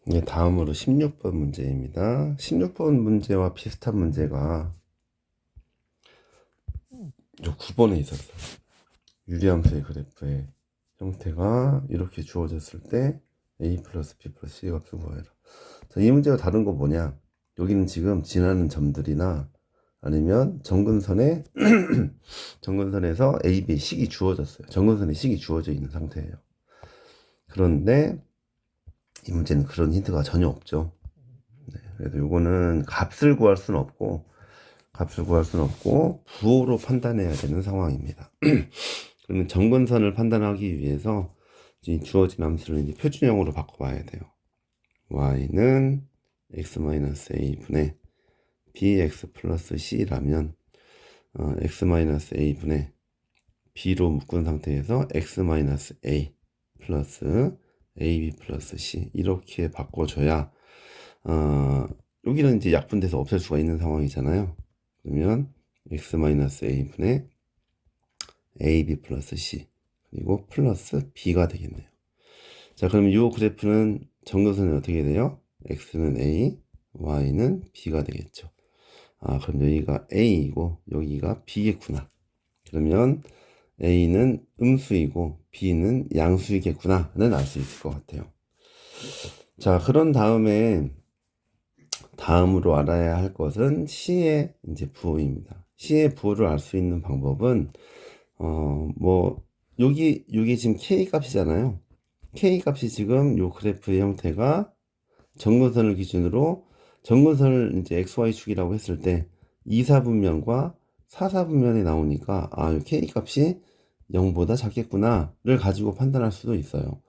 네, 다음으로 16번 문제입니다. 16번 문제와 비슷한 문제가 9번에 있었어요. 유리함수의 그래프의 형태가 이렇게 주어졌을 때 a 플러스 b 플러스 c 값을 구해라. 자, 이 문제와 다른 거 뭐냐? 여기는 지금 지나는 점들이나 아니면 정근선에 정근선에서 a, b, 식이 주어졌어요. 정근선에 식이 주어져 있는 상태예요. 그런데 이 문제는 그런 힌트가 전혀 없죠. 네, 그래서 요거는 값을 구할 수는 없고 부호로 판단해야 되는 상황입니다. 그러면 정근선을 판단하기 위해서 주어진 함수를 이제 표준형으로 바꿔봐야 돼요. y는 x-a 분의 bx 플러스 c라면 x-a 분의 b로 묶은 상태에서 x-a 플러스 ab 플러스 c 이렇게 바꿔줘야 여기는 이제 약분돼서 없앨 수가 있는 상황이잖아요. 그러면 x-a 분의 ab 플러스 c 그리고 플러스 b가 되겠네요. 자, 그럼 이 그래프는 정근선이 어떻게 돼요? x는 a, y는 b가 되겠죠. 아, 그럼 여기가 a이고 여기가 b겠구나. 그러면 a는 음수이고 b는 양수이겠구나는 알 수 있을 것 같아요. 자, 그런 다음으로 알아야 할 것은 C의 이제 부호입니다. C의 부호를 알 수 있는 방법은 뭐 여기 지금 K 값이잖아요. K 값이 지금 요 그래프의 형태가 정근선을 기준으로 정근선을 이제 XY축이라고 했을 때 2사분면과 4사분면이 나오니까 요 K 값이 0보다 작겠구나를 가지고 판단할 수도 있어요.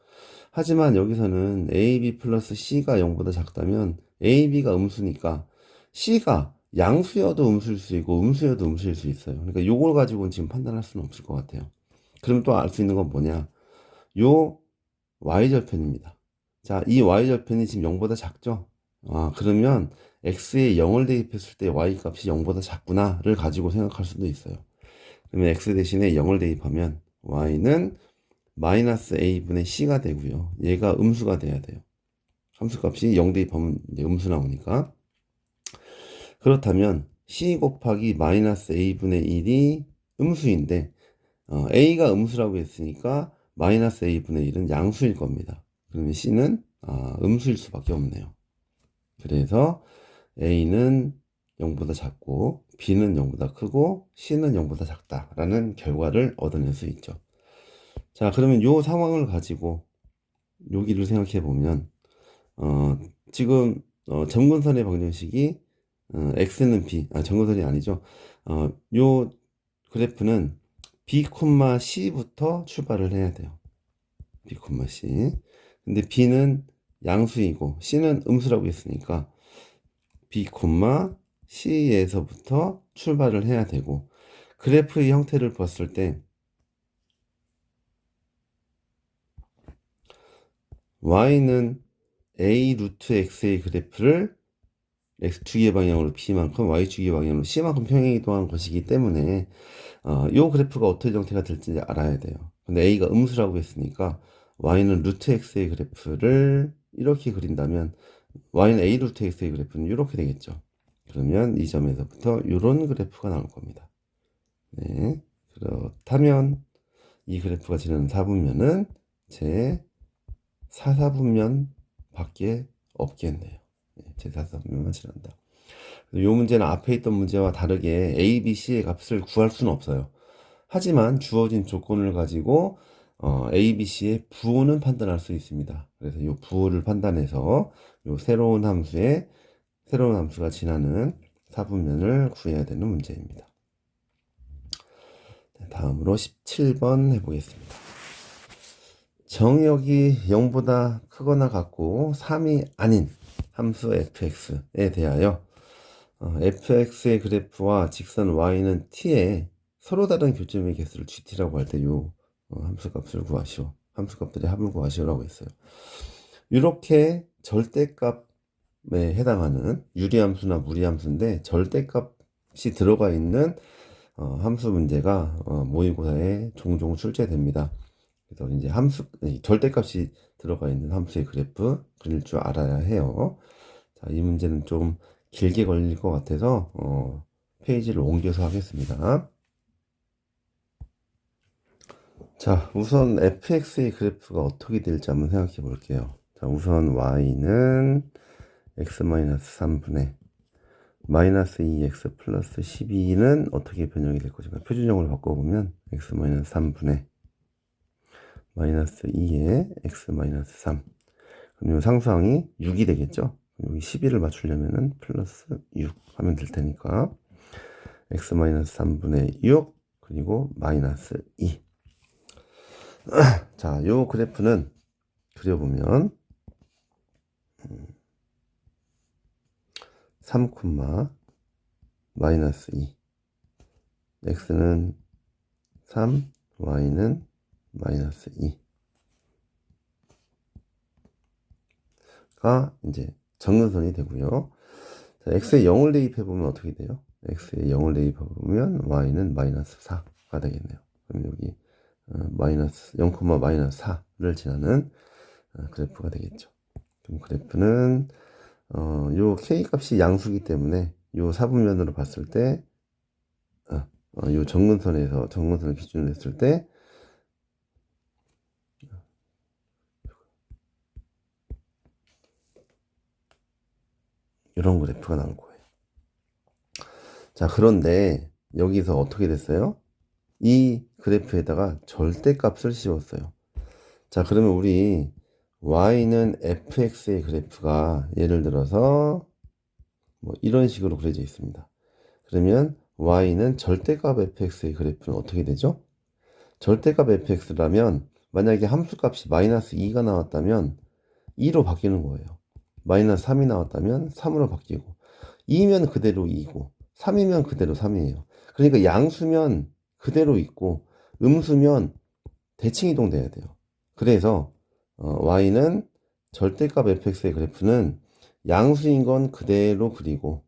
하지만 여기서는 AB 플러스 C가 0보다 작다면 AB가 음수니까 C가 양수여도 음수일 수 있고 음수여도 음수일 수 있어요. 그러니까 요걸 가지고는 지금 판단할 수는 없을 것 같아요. 그럼 또 알 수 있는 건 뭐냐? 요 Y절편입니다. 자, 이 Y절편이 지금 0보다 작죠? 그러면 X에 0을 대입했을 때 Y 값이 0보다 작구나를 가지고 생각할 수도 있어요. 그러면 X 대신에 0을 대입하면 Y는 마이너스 A분의 C가 되고요. 얘가 음수가 돼야 돼요. 함수값이 0 대입하면 이제 음수 나오니까. 그렇다면 C 곱하기 마이너스 A분의 1이 음수인데 A가 음수라고 했으니까 마이너스 A분의 1은 양수일 겁니다. 그러면 C는 음수일 수밖에 없네요. 그래서 A는 0보다 작고 B는 0보다 크고 C는 0보다 작다라는 결과를 얻어낼 수 있죠. 자, 그러면 이 상황을 가지고 여기를 생각해 보면 지금 점근선의 방정식이 x는 b, 점근선이 아니죠. 요 그래프는 b, c부터 출발을 해야 돼요. b, c. 근데 b는 양수이고 c는 음수라고 했으니까 b, c에서부터 출발을 해야 되고 그래프의 형태를 봤을 때 y는 a 루트 x의 그래프를 x축의 방향으로 b만큼 y축의 방향으로 c만큼 평행이동한 것이기 때문에 이 그래프가 어떤 형태가 될지 알아야 돼요. 근데 a가 음수라고 했으니까 y는 루트 x의 그래프를 이렇게 그린다면 y는 a 루트 x의 그래프는 이렇게 되겠죠. 그러면 이 점에서부터 이런 그래프가 나올 겁니다. 네. 그렇다면 이 그래프가 지나는 4분면은 제 4사분면 밖에 없겠네요. 제 4사분면만 지난다. 이 문제는 앞에 있던 문제와 다르게 A, B, C의 값을 구할 수는 없어요. 하지만 주어진 조건을 가지고 A, B, C의 부호는 판단할 수 있습니다. 그래서 이 부호를 판단해서 이 새로운 함수가 지나는 사분면을 구해야 되는 문제입니다. 다음으로 17번 해보겠습니다. 정역이 0보다 크거나 같고 3이 아닌 함수 fx에 대하여 fx의 그래프와 직선 y는 t에 서로 다른 교점의 개수를 gt라고 할 때 요 함수값을 구하시오. 함수값들의 합을 구하시오라고 했어요. 이렇게 절대값에 해당하는 유리함수나 무리함수인데 절대값이 들어가 있는 함수 문제가 모의고사에 종종 출제됩니다. 그래서 이제 절대값이 들어가 있는 함수의 그래프 그릴 줄 알아야 해요. 자, 이 문제는 좀 길게 걸릴 것 같아서 페이지를 옮겨서 하겠습니다. 자, 우선 fx의 그래프가 어떻게 될지 한번 생각해 볼게요. 자, 우선 y는 x-3분의 마이너스 2x 플러스 12는 어떻게 변형이 될 것인가? 표준형으로 바꿔보면 x-3분의 마이너스 2에 x-3. 그럼 이 상수항이 6이 되겠죠? 여기 12를 맞추려면은 플러스 6 하면 될 테니까 x-3분의 6 그리고 마이너스 2. 자, 요 그래프는 그려보면 3, 마이너스 2 x는 3, y는 마이너스 2가 이제 정근선이 되고요. 자, x에 0을 대입해보면 어떻게 돼요? x에 0을 대입해보면 y는 마이너스 4가 되겠네요. 그럼 여기 마이너스 0, 마이너스 4를 지나는 그래프가 되겠죠. 그럼 그래프는 요 k 값이 양수기 때문에 요 사분면으로 봤을 때 요 정근선을 기준으로 했을 때 이런 그래프가 나올 거예요. 자, 그런데 여기서 어떻게 됐어요? 이 그래프에다가 절대값을 씌웠어요. 자, 그러면 우리 y는 fx의 그래프가 예를 들어서 뭐 이런 식으로 그려져 있습니다. 그러면 y는 절대값 fx의 그래프는 어떻게 되죠? 절대값 fx라면 만약에 함수값이 마이너스 2가 나왔다면 2로 바뀌는 거예요. 마이너스 3이 나왔다면 3으로 바뀌고 2면 그대로 2고 3이면 그대로 3이에요. 그러니까 양수면 그대로 있고 음수면 대칭 이동돼야 돼요. 그래서 y는 절대값 fx의 그래프는 양수인 건 그대로 그리고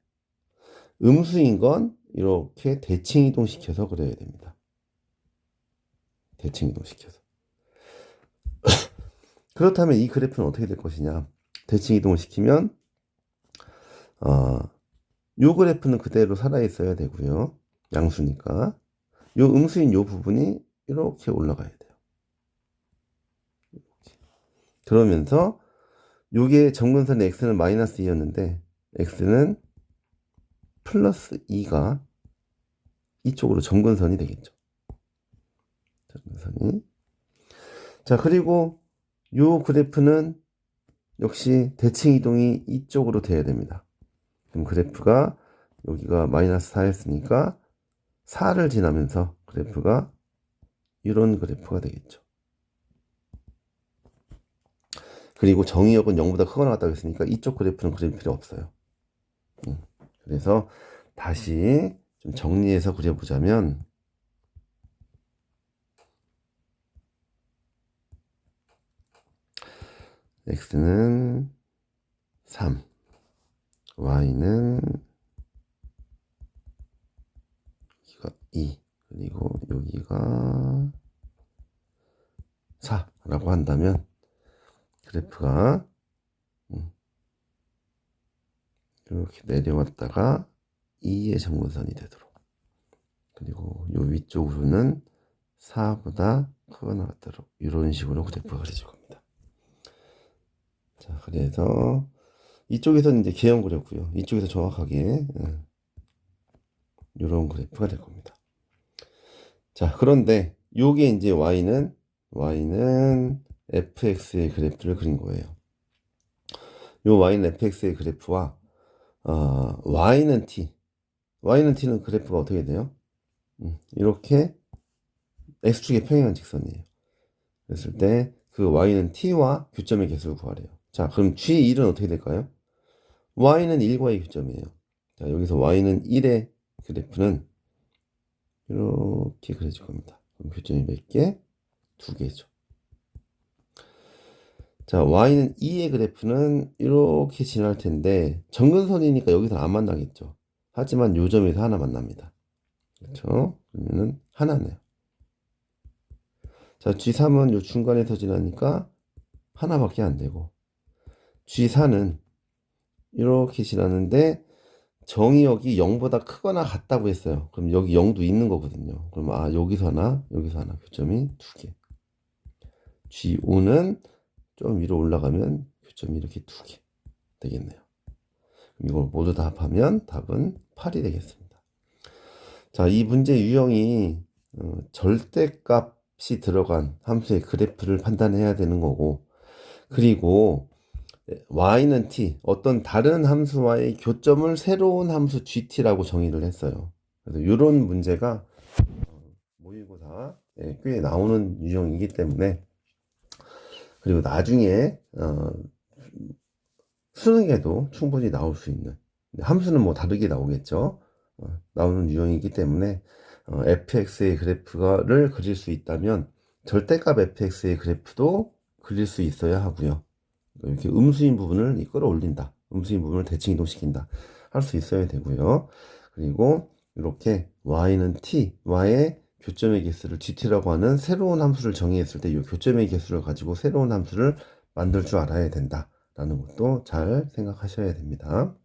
음수인 건 이렇게 대칭 이동시켜서 그려야 됩니다. 대칭 이동시켜서. 그렇다면 이 그래프는 어떻게 될 것이냐? 대칭 이동을 시키면 요 그래프는 그대로 살아있어야 되고요. 양수니까. 요 음수인 요 부분이 이렇게 올라가야 돼요. 이렇게. 그러면서 요게 정근선의 x는 마이너스 2였는데 x는 플러스 2가 이쪽으로 정근선이 되겠죠. 정근선이. 자, 그리고 요 그래프는 역시 대칭 이동이 이쪽으로 돼야 됩니다. 그럼 그래프가 여기가 마이너스 4였으니까 4를 지나면서 그래프가 이런 그래프가 되겠죠. 그리고 정의역은 0보다 크거나 같다고 했으니까 이쪽 그래프는 그릴 필요 없어요. 그래서 다시 좀 정리해서 그려보자면 x는 3, y는 여기가 2, 그리고 여기가 4라고 한다면 그래프가 이렇게 내려왔다가 2의 정근선이 되도록, 그리고 요 위쪽으로는 4보다 크거나 같도록 이런 식으로 그래프가 그려질 겁니다. 자, 그래서 이쪽에서는 이제 개형 그렸고요. 이쪽에서 정확하게 이런 그래프가 될 겁니다. 자, 그런데 요게 이제 y는 fx의 그래프를 그린 거예요. 요 y는 fx의 그래프와 y는 t는 그래프가 어떻게 돼요? 이렇게 x축의 평행한 직선이에요. 그랬을 때 그 y는 t와 교점의 개수를 구하래요. 자, 그럼 g1은 어떻게 될까요? y는 1과의 교점이에요. 자, 여기서 y는 1의 그래프는 이렇게 그려질 겁니다. 그럼 교점이 몇 개? 2개죠. 자, y는 2의 그래프는 이렇게 지날 텐데 정근선이니까 여기서 안 만나겠죠. 하지만 요 점에서 하나 만납니다. 그렇죠? 그러면은 하나네요. 자, G3은 요 중간에서 지나니까 하나밖에 안 되고 G4는 이렇게 지나는데 정의역이 0보다 크거나 같다고 했어요. 그럼 여기 0도 있는 거거든요. 그럼 여기서 하나 교점이 2개. G5는 좀 위로 올라가면 교점이 이렇게 2개 되겠네요. 이걸 모두 다 합하면 답은 8이 되겠습니다. 자, 이 문제 유형이 절대값이 들어간 함수의 그래프를 판단해야 되는 거고, 그리고 y는 t, 어떤 다른 함수와의 교점을 새로운 함수 gt라고 정의를 했어요. 그래서 이런 문제가 모의고사에 꽤 나오는 유형이기 때문에, 그리고 나중에 수능에도 충분히 나올 수 있는, 함수는 뭐 다르게 나오겠죠. 나오는 유형이기 때문에 fx의 그래프를 그릴 수 있다면 절대값 fx의 그래프도 그릴 수 있어야 하고요. 이렇게 음수인 부분을 끌어올린다, 음수인 부분을 대칭 이동시킨다 할 수 있어야 되고요. 그리고 이렇게 y는 t, y의 교점의 개수를 gt라고 하는 새로운 함수를 정의했을 때 이 교점의 개수를 가지고 새로운 함수를 만들 줄 알아야 된다라는 것도 잘 생각하셔야 됩니다.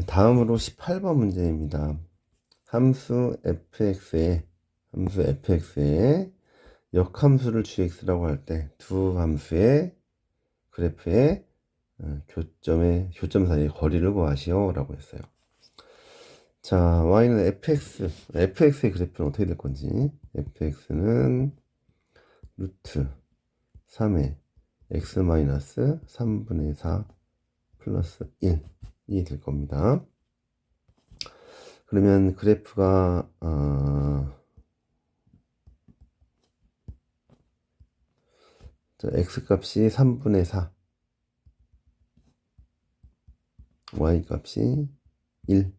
다음으로 18번 문제입니다. 함수 fx에 역함수를 gx라고 할 때 두 함수의 그래프의 교점 사이의 거리를 구하시오 라고 했어요. 자, y는 fx의 그래프는 어떻게 될 건지, fx는 루트 3의 x 마이너스 3분의 4 플러스 1이 될 겁니다. 그러면 그래프가 x 값이 3분의 4, y 값이 1.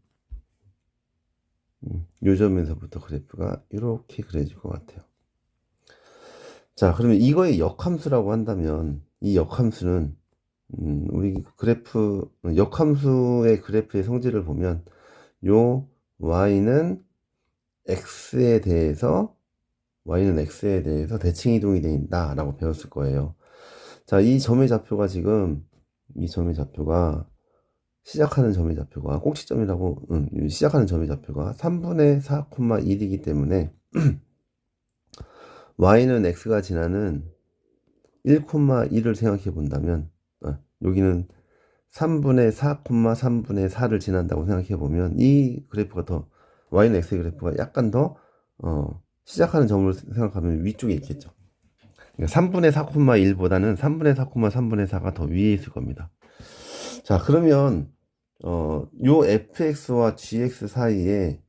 요 점에서부터 그래프가 이렇게 그려질 것 같아요. 자, 그러면 이거의 역함수라고 한다면 이 역함수는 우리 그래프 역함수의 그래프의 성질을 보면 요 y는 x에 대해서 대칭 이동이 된다 라고 배웠을 거예요. 자, 이 점의 좌표가 시작하는 점의 좌표가 꼭지점이라고 시작하는 점의 좌표가 3분의 4,1이기 때문에 y는 x가 지나는 1,1을 생각해 본다면 여기는 3분의 4,3분의 4를 지난다고 생각해 보면 이 그래프가 y는 x의 그래프가 약간 더 시작하는 점을 생각하면 위쪽에 있겠죠. 그러니까 3분의 4,1보다는 3분의 4,3분의 4가 더 위에 있을 겁니다. 자, 그러면 요 fx와 gx 사이에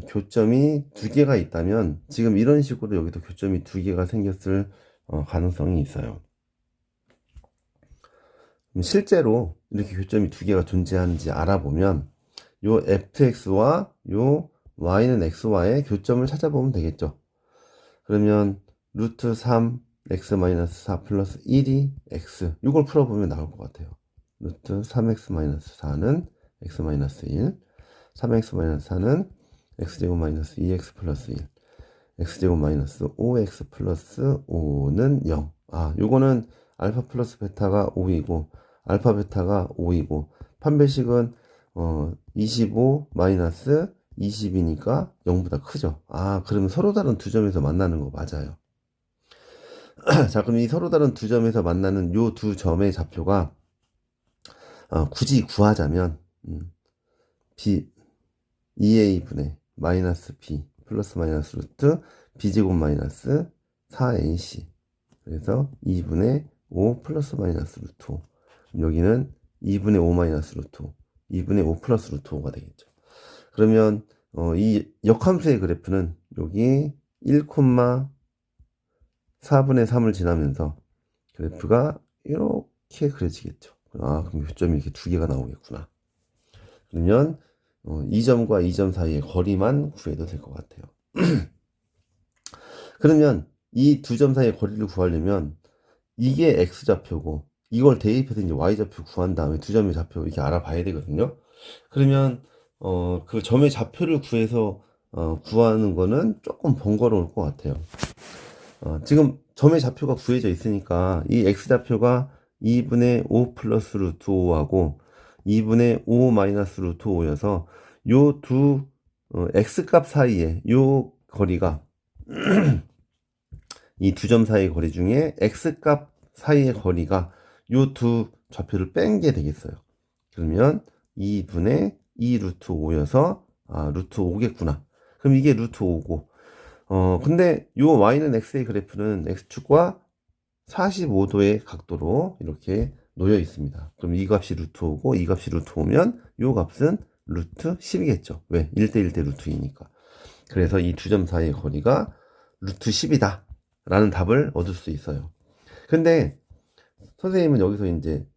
교점이 두 개가 있다면 지금 이런 식으로 여기도 교점이 두 개가 생겼을 가능성이 있어요. 실제로 이렇게 교점이 두 개가 존재하는지 알아보면 요 fx와 요 y는 x와의 교점을 찾아보면 되겠죠. 그러면 루트 3 x-4 플러스 1이 x, 이걸 풀어보면 나올 것 같아요. 루트 3x-4는 x-1, 3x-4는 x제곱 마이너스 2x 플러스 1, x제곱 마이너스 5x 플러스 5는 0. 요거는 알파 플러스 베타가 5이고 알파 베타가 5이고 판별식은 25 마이너스 20이니까 0보다 크죠. 그러면 서로 다른 두 점에서 만나는 거 맞아요. 자, 그럼 이 서로 다른 두 점에서 만나는 요 두 점의 좌표가 굳이 구하자면 b 2a분의 마이너스 b 플러스 마이너스 루트 b제곱 마이너스 4ac, 그래서 2분의 5 플러스 마이너스 루트 5, 여기는 2분의 5 마이너스 루트 5, 2분의 5 플러스 루트 5가 되겠죠. 그러면 이 역함수의 그래프는 여기 1,4분의 3을 지나면서 그래프가 이렇게 그려지겠죠. 그럼 교점이 이렇게 두 개가 나오겠구나. 그러면 이 점과 이 점 사이의 거리만 구해도 될 것 같아요. 그러면 이 두 점 사이의 거리를 구하려면 이게 x좌표고 이걸 대입해서 이제 y좌표 구한 다음에 두 점의 좌표 이렇게 알아봐야 되거든요. 그러면 그 점의 좌표를 구해서 구하는 거는 조금 번거로울 것 같아요. 지금 점의 좌표가 구해져 있으니까 이 x좌표가 2분의 5 플러스 루트 5하고 2분의 5 마이너스 루트 5여서 요 두 x값 사이에 요 거리가 이 두 점 사이의 거리 중에 x값 사이의 거리가 요 두 좌표를 뺀 게 되겠어요. 그러면 2분의 2 루트 5여서 루트 5겠구나. 그럼 이게 루트 5고 근데 요 y는 x의 그래프는 x축과 45도의 각도로 이렇게 놓여 있습니다. 그럼 이 값이 루트 5고 이 값이 루트 5면 요 값은 루트 10이겠죠. 왜? 1대1대 루트 2니까. 그래서 이 두 점 사이의 거리가 루트 10이다 라는 답을 얻을 수 있어요. 근데 선생님은 여기서 이제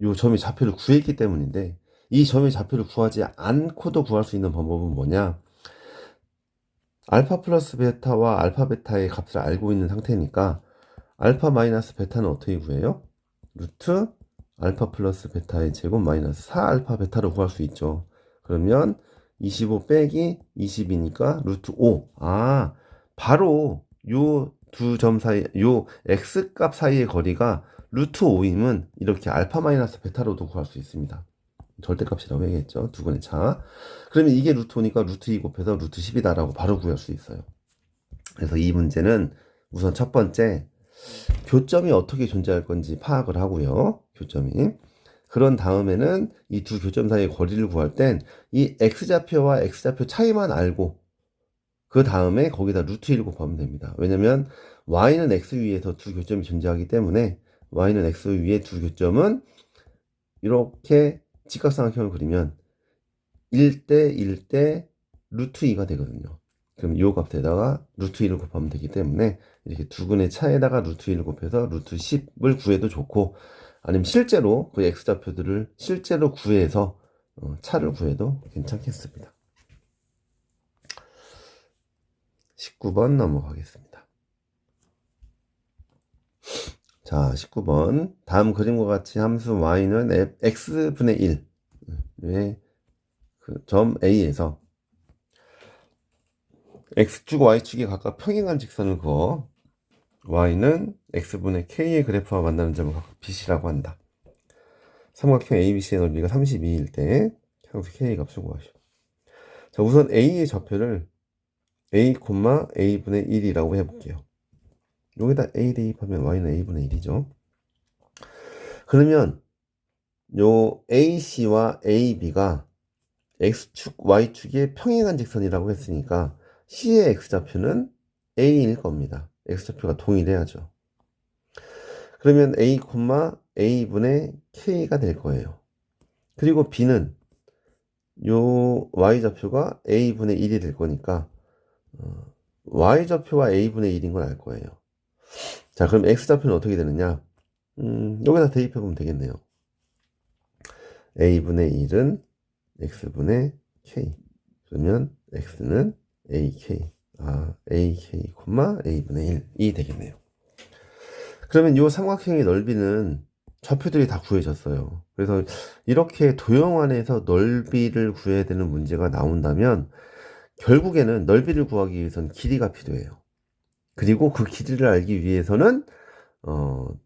요 점의 좌표를 구했기 때문인데 이 점의 좌표를 구하지 않고도 구할 수 있는 방법은 뭐냐? 알파 플러스 베타와 알파 베타의 값을 알고 있는 상태니까 알파 마이너스 베타는 어떻게 구해요? 루트 알파 플러스 베타의 제곱 마이너스 4알파 베타로 구할 수 있죠. 그러면 25 빼기 20이니까 루트 5. 바로 요 두 점 사이, 요 x값 사이의 거리가 루트 5이면 이렇게 알파 마이너스 베타로도 구할 수 있습니다. 절대값이라고 얘기했죠. 두근의 차. 그러면 이게 루트 5니까 루트 2 곱해서 루트 10이다라고 바로 구할 수 있어요. 그래서 이 문제는 우선 첫 번째, 교점이 어떻게 존재할 건지 파악을 하고요. 교점이. 그런 다음에는 이 두 교점 사이의 거리를 구할 땐 이 x좌표와 x좌표 차이만 알고 그 다음에 거기다 루트 1 곱하면 됩니다. 왜냐면 y는 x 위에서 두 교점이 존재하기 때문에 y는 x 위에 두 교점은 이렇게 직각삼각형을 그리면 1대 1대 루트 2가 되거든요. 그럼 이 값에다가 루트 1을 곱하면 되기 때문에 이렇게 두근의 차에다가 루트 1을 곱해서 루트 10을 구해도 좋고, 아니면 실제로 그 x좌표들을 실제로 구해서 차를 구해도 괜찮겠습니다. 19번 넘어가겠습니다. 자, 19번. 다음 그림과 같이 함수 y는 x분의 1의 그 점 A에서 x축, y축이 각각 평행한 직선을 그어 y는 x분의 k의 그래프와 만나는 점을 각각 BC라고 한다. 삼각형 ABC의 넓이가 32일 때 향수 K의 값을 구하시오. 자, 우선 A의 좌표를 A, A분의 1이라고 해볼게요. 여기다 A 대입하면 Y는 A분의 1이죠. 그러면 요 AC와 AB가 X축, Y축의 평행한 직선이라고 했으니까 C의 X좌표는 A일 겁니다. X좌표가 동일해야죠. 그러면 A, A분의 K가 될 거예요. 그리고 B는 요 Y좌표가 A분의 1이 될 거니까 Y좌표가 A분의 1인 걸 알 거예요. 자, 그럼 X좌표는 어떻게 되느냐? 여기다 대입해보면 되겠네요. A분의 1은 X분의 K. 그러면 X는 AK. AK, A분의 1이 되겠네요. 그러면 이 삼각형의 넓이는 좌표들이 다 구해졌어요. 그래서 이렇게 도형 안에서 넓이를 구해야 되는 문제가 나온다면 결국에는 넓이를 구하기 위해서는 길이가 필요해요. 그리고 그 길이를 알기 위해서는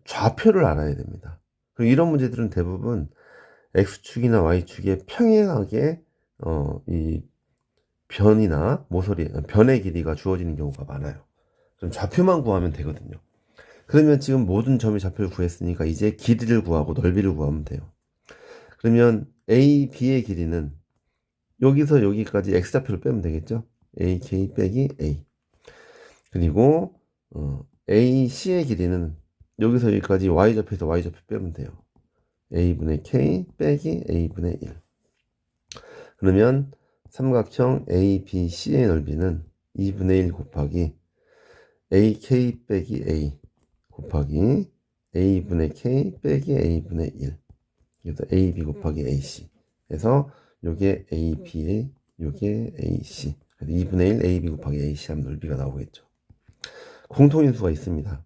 좌표를 알아야 됩니다. 그리고 이런 문제들은 대부분 X축이나 Y축에 평행하게 이 변이나 모서리, 변의 길이가 주어지는 경우가 많아요. 그럼 좌표만 구하면 되거든요. 그러면 지금 모든 점의 좌표를 구했으니까 이제 길이를 구하고 넓이를 구하면 돼요. 그러면 A, B의 길이는 여기서 여기까지 X좌표를 빼면 되겠죠? AK 빼기 A. 그리고 AC의 길이는 여기서 여기까지 Y좌표에서 Y좌표 빼면 돼요. A분의 K 빼기 A분의 1. 그러면 삼각형 ABC의 넓이는 2분의 1 곱하기 AK 빼기 A 곱하기 A분의 K 빼기 A분의 1. 그래서 AB 곱하기 AC. 그래서 요게 AB에 요게 AC. 그래서 2분의 1 AB 곱하기 AC 하면 넓이가 나오겠죠. 공통인수가 있습니다.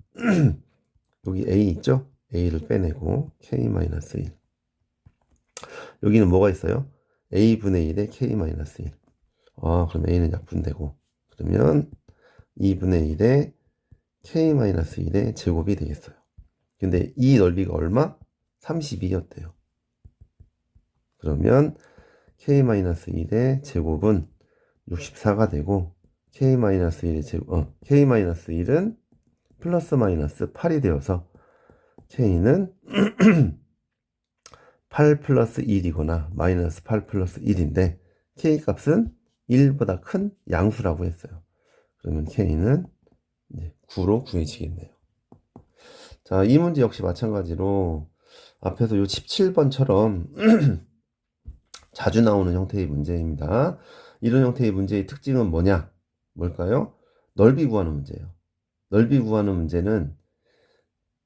여기 A 있죠? A를 빼내고 K-1. 여기는 뭐가 있어요? A분의 1에 K-1. 그럼 A는 약분되고, 그러면 2분의 1에 K-1의 제곱이 되겠어요. 근데 이 넓이가 얼마? 32였대요. 그러면 K-1의 제곱은 64가 되고, K-1의 제곱, K-1은 플러스 마이너스 8이 되어서 K는 8 플러스 1이거나 마이너스 8 플러스 1인데 K 값은 1보다 큰 양수라고 했어요. 그러면 K는 9로 구해지겠네요. 자, 이 문제 역시 마찬가지로 앞에서 요 17번처럼 자주 나오는 형태의 문제입니다. 이런 형태의 문제의 특징은 뭐냐? 뭘까요? 넓이 구하는 문제예요. 넓이 구하는 문제는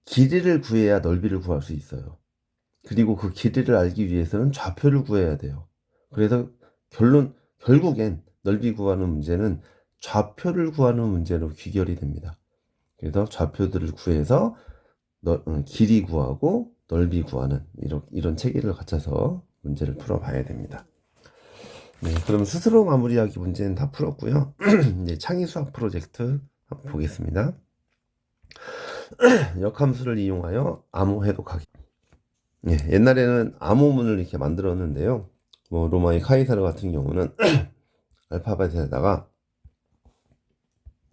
길이를 구해야 넓이를 구할 수 있어요. 그리고 그 길이를 알기 위해서는 좌표를 구해야 돼요. 그래서 결국엔 넓이 구하는 문제는 좌표를 구하는 문제로 귀결이 됩니다. 그래서 좌표들을 구해서 길이 구하고 넓이 구하는 이런 체계를 갖춰서 문제를 풀어봐야 됩니다. 네, 그럼 스스로 마무리하기 문제는 다 풀었고요. 이제 창의 수학 프로젝트 한번 보겠습니다. 역함수를 이용하여 암호 해독하기. 예, 옛날에는 암호문을 이렇게 만들었는데요. 뭐 로마의 카이사르 같은 경우는 알파벳에다가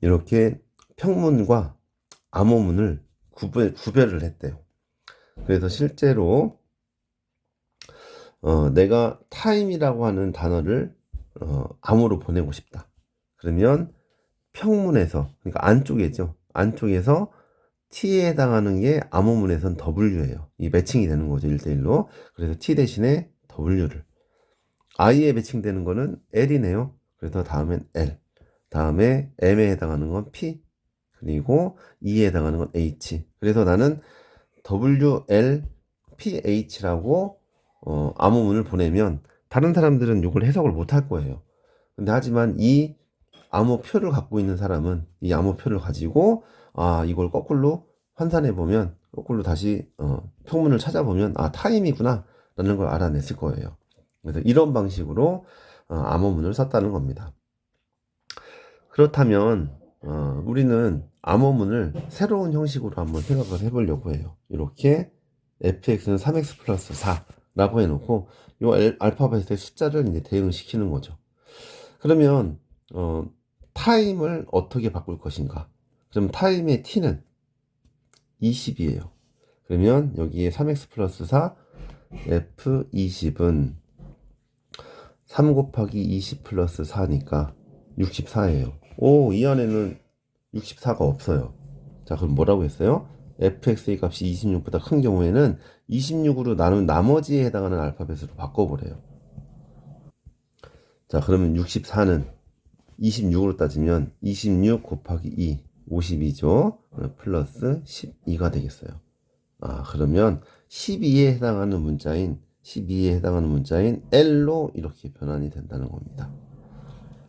이렇게 평문과 암호문을 구별을 했대요. 그래서 실제로 내가 타임이라고 하는 단어를 암호로 보내고 싶다. 그러면 평문에서, 그러니까 안쪽에죠. 안쪽에서 T에 해당하는 게 암호문에선 W예요. 이 매칭이 되는 거죠. 1대1로. 그래서 T 대신에 W를. I에 매칭되는 거는 L이네요. 그래서 다음엔 L. 다음에 M에 해당하는 건 P. 그리고 E에 해당하는 건 H. 그래서 나는 WLPH라고 암호문을 보내면 다른 사람들은 이걸 해석을 못 할 거예요. 근데 하지만 이 암호표를 갖고 있는 사람은 이 암호표를 가지고 이걸 거꾸로 환산해 보면 거꾸로 다시 평문을 찾아보면 타임이구나 라는 걸 알아냈을 거예요. 그래서 이런 방식으로 암호문을 썼다는 겁니다. 그렇다면 우리는 암호문을 새로운 형식으로 한번 생각을 해보려고 해요. 이렇게 fx는 3x 플러스 4라고 해놓고 이 알파벳의 숫자를 이제 대응시키는 거죠. 그러면 타임을 어떻게 바꿀 것인가? 그럼 타임의 t는 20이에요. 그러면 여기에 3x 플러스 4 f20은 3 곱하기 20 플러스 4니까 64예요. 이 안에는 64가 없어요. 자, 그럼 뭐라고 했어요? fx의 값이 26보다 큰 경우에는 26으로 나눈 나머지에 해당하는 알파벳으로 바꿔보래요. 자, 그러면 64는 26으로 따지면 26 곱하기 2, 52죠. 플러스 12가 되겠어요. 그러면 12에 해당하는 문자인 L로 이렇게 변환이 된다는 겁니다.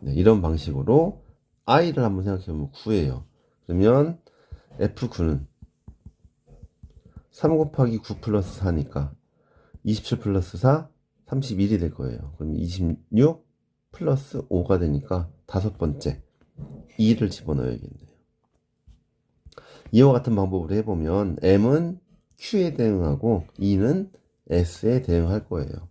네, 이런 방식으로 I를 한번 생각해보면 9예요. 그러면 F9는 3 곱하기 9 플러스 4니까 27 플러스 4, 31이 될 거예요. 그럼 26 플러스 5가 되니까 다섯 번째 2를 집어넣어야겠네요. 이와 같은 방법으로 해보면 M은 Q에 대응하고 E는 S에 대응할 거예요.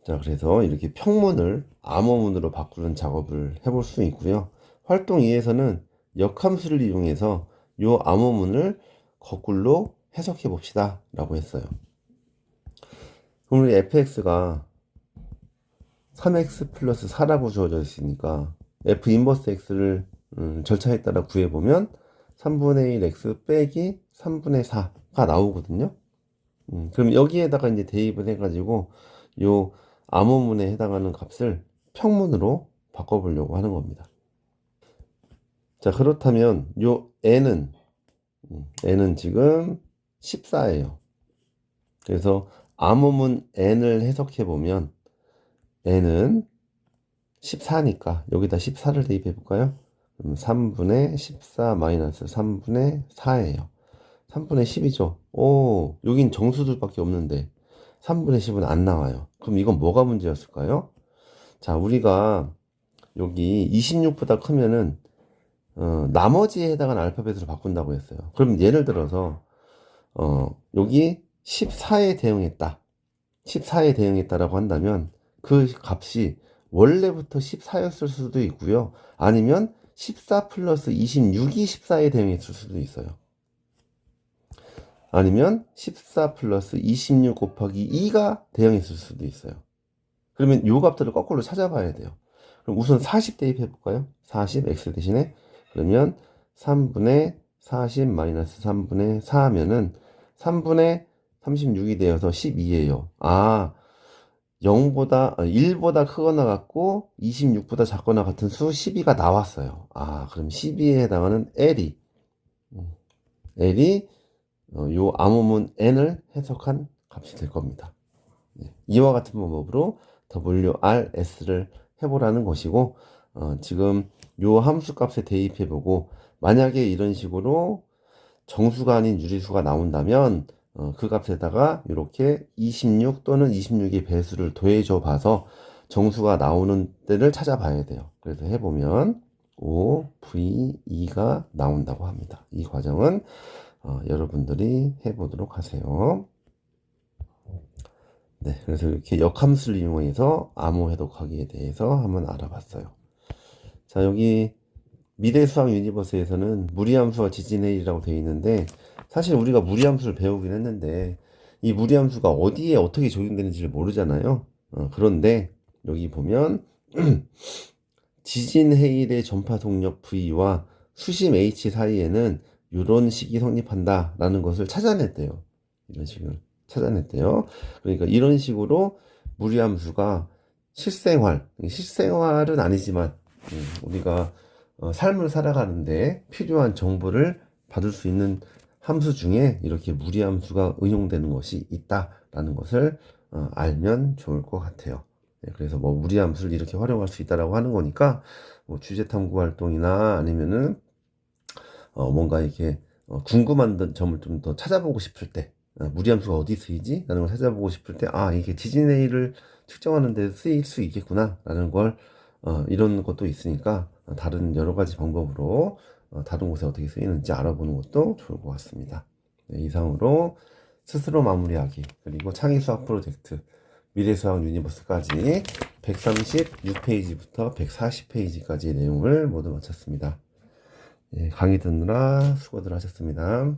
자, 그래서 이렇게 평문을 암호문으로 바꾸는 작업을 해볼 수 있고요. 활동 2에서는 역함수를 이용해서 이 암호문을 거꾸로 해석해 봅시다 라고 했어요. 그럼 우리 fx가 3x 플러스 4라고 주어져 있으니까 f 인버스 x를 절차에 따라 구해보면 3분의 1 x 빼기 3분의 4가 나오거든요. 그럼 여기에다가 이제 대입을 해가지고 요 암호문에 해당하는 값을 평문으로 바꿔보려고 하는 겁니다. 자, 그렇다면 요 n은 지금 14예요. 그래서 암호문 n을 해석해보면 n은 14니까 여기다 14를 대입해 볼까요? 그럼 3분의 14 마이너스 3분의 4예요. 3분의 10이죠. 여긴 정수들밖에 없는데 3분의 10은 안 나와요. 그럼 이건 뭐가 문제였을까요? 자, 우리가 여기 26보다 크면은 나머지에 해당하는 알파벳으로 바꾼다고 했어요. 그럼 예를 들어서 여기 14에 대응했다. 14에 대응했다라고 한다면 그 값이 원래부터 14였을 수도 있고요. 아니면 14 플러스 26이 14에 대응했을 수도 있어요. 아니면 14 플러스 26 곱하기 2가 대응했을 수도 있어요. 그러면 요 값들을 거꾸로 찾아봐야 돼요. 그럼 우선 40 대입해 볼까요? 40 x 대신에 그러면 3분의 40 마이너스 3분의 4 하면은 3분의 36이 되어서 12예요. 1보다 크거나 같고 26보다 작거나 같은 수 12가 나왔어요. 그럼 12에 해당하는 L이 요 암호문 N을 해석한 값이 될 겁니다. 이와 같은 방법으로 WRS를 해보라는 것이고 지금 요 함수 값에 대입해보고 만약에 이런 식으로 정수가 아닌 유리수가 나온다면 그 값에다가 이렇게 26 또는 26의 배수를 더해줘 봐서 정수가 나오는 때를 찾아봐야 돼요. 그래서 해보면 OVE가 나온다고 합니다. 이 과정은 여러분들이 해보도록 하세요. 네, 그래서 이렇게 역함수를 이용해서 암호 해독하기에 대해서 한번 알아봤어요. 자, 여기 미래수학 유니버스에서는 무리함수와 지진해일이라고 되어 있는데, 사실 우리가 무리함수를 배우긴 했는데 이 무리함수가 어디에 어떻게 적용되는지를 모르잖아요. 그런데 여기 보면 지진해일의 전파 속력 V와 수심 H 사이에는 이런 식이 성립한다 라는 것을 찾아냈대요. 이런 식을 찾아냈대요. 그러니까 이런 식으로 무리함수가 실생활은 아니지만 우리가 삶을 살아가는데 필요한 정보를 받을 수 있는 함수 중에 이렇게 무리함수가 응용되는 것이 있다라는 것을 알면 좋을 것 같아요. 네, 그래서 뭐 무리함수를 이렇게 활용할 수 있다라고 하는 거니까 뭐 주제 탐구 활동이나 아니면은 뭔가 이렇게 궁금한 점을 좀 더 찾아보고 싶을 때 무리함수가 어디 쓰이지? 라는 걸 찾아보고 싶을 때 이게 지진의 일을 측정하는 데 쓰일 수 있겠구나 라는 걸 이런 것도 있으니까 다른 여러 가지 방법으로 다른 곳에 어떻게 쓰이는지 알아보는 것도 좋을 것 같습니다. 네, 이상으로 스스로 마무리하기 그리고 창의수학 프로젝트 미래수학 유니버스까지 136페이지부터 140페이지까지의 내용을 모두 마쳤습니다. 예, 강의 듣느라 수고들 하셨습니다.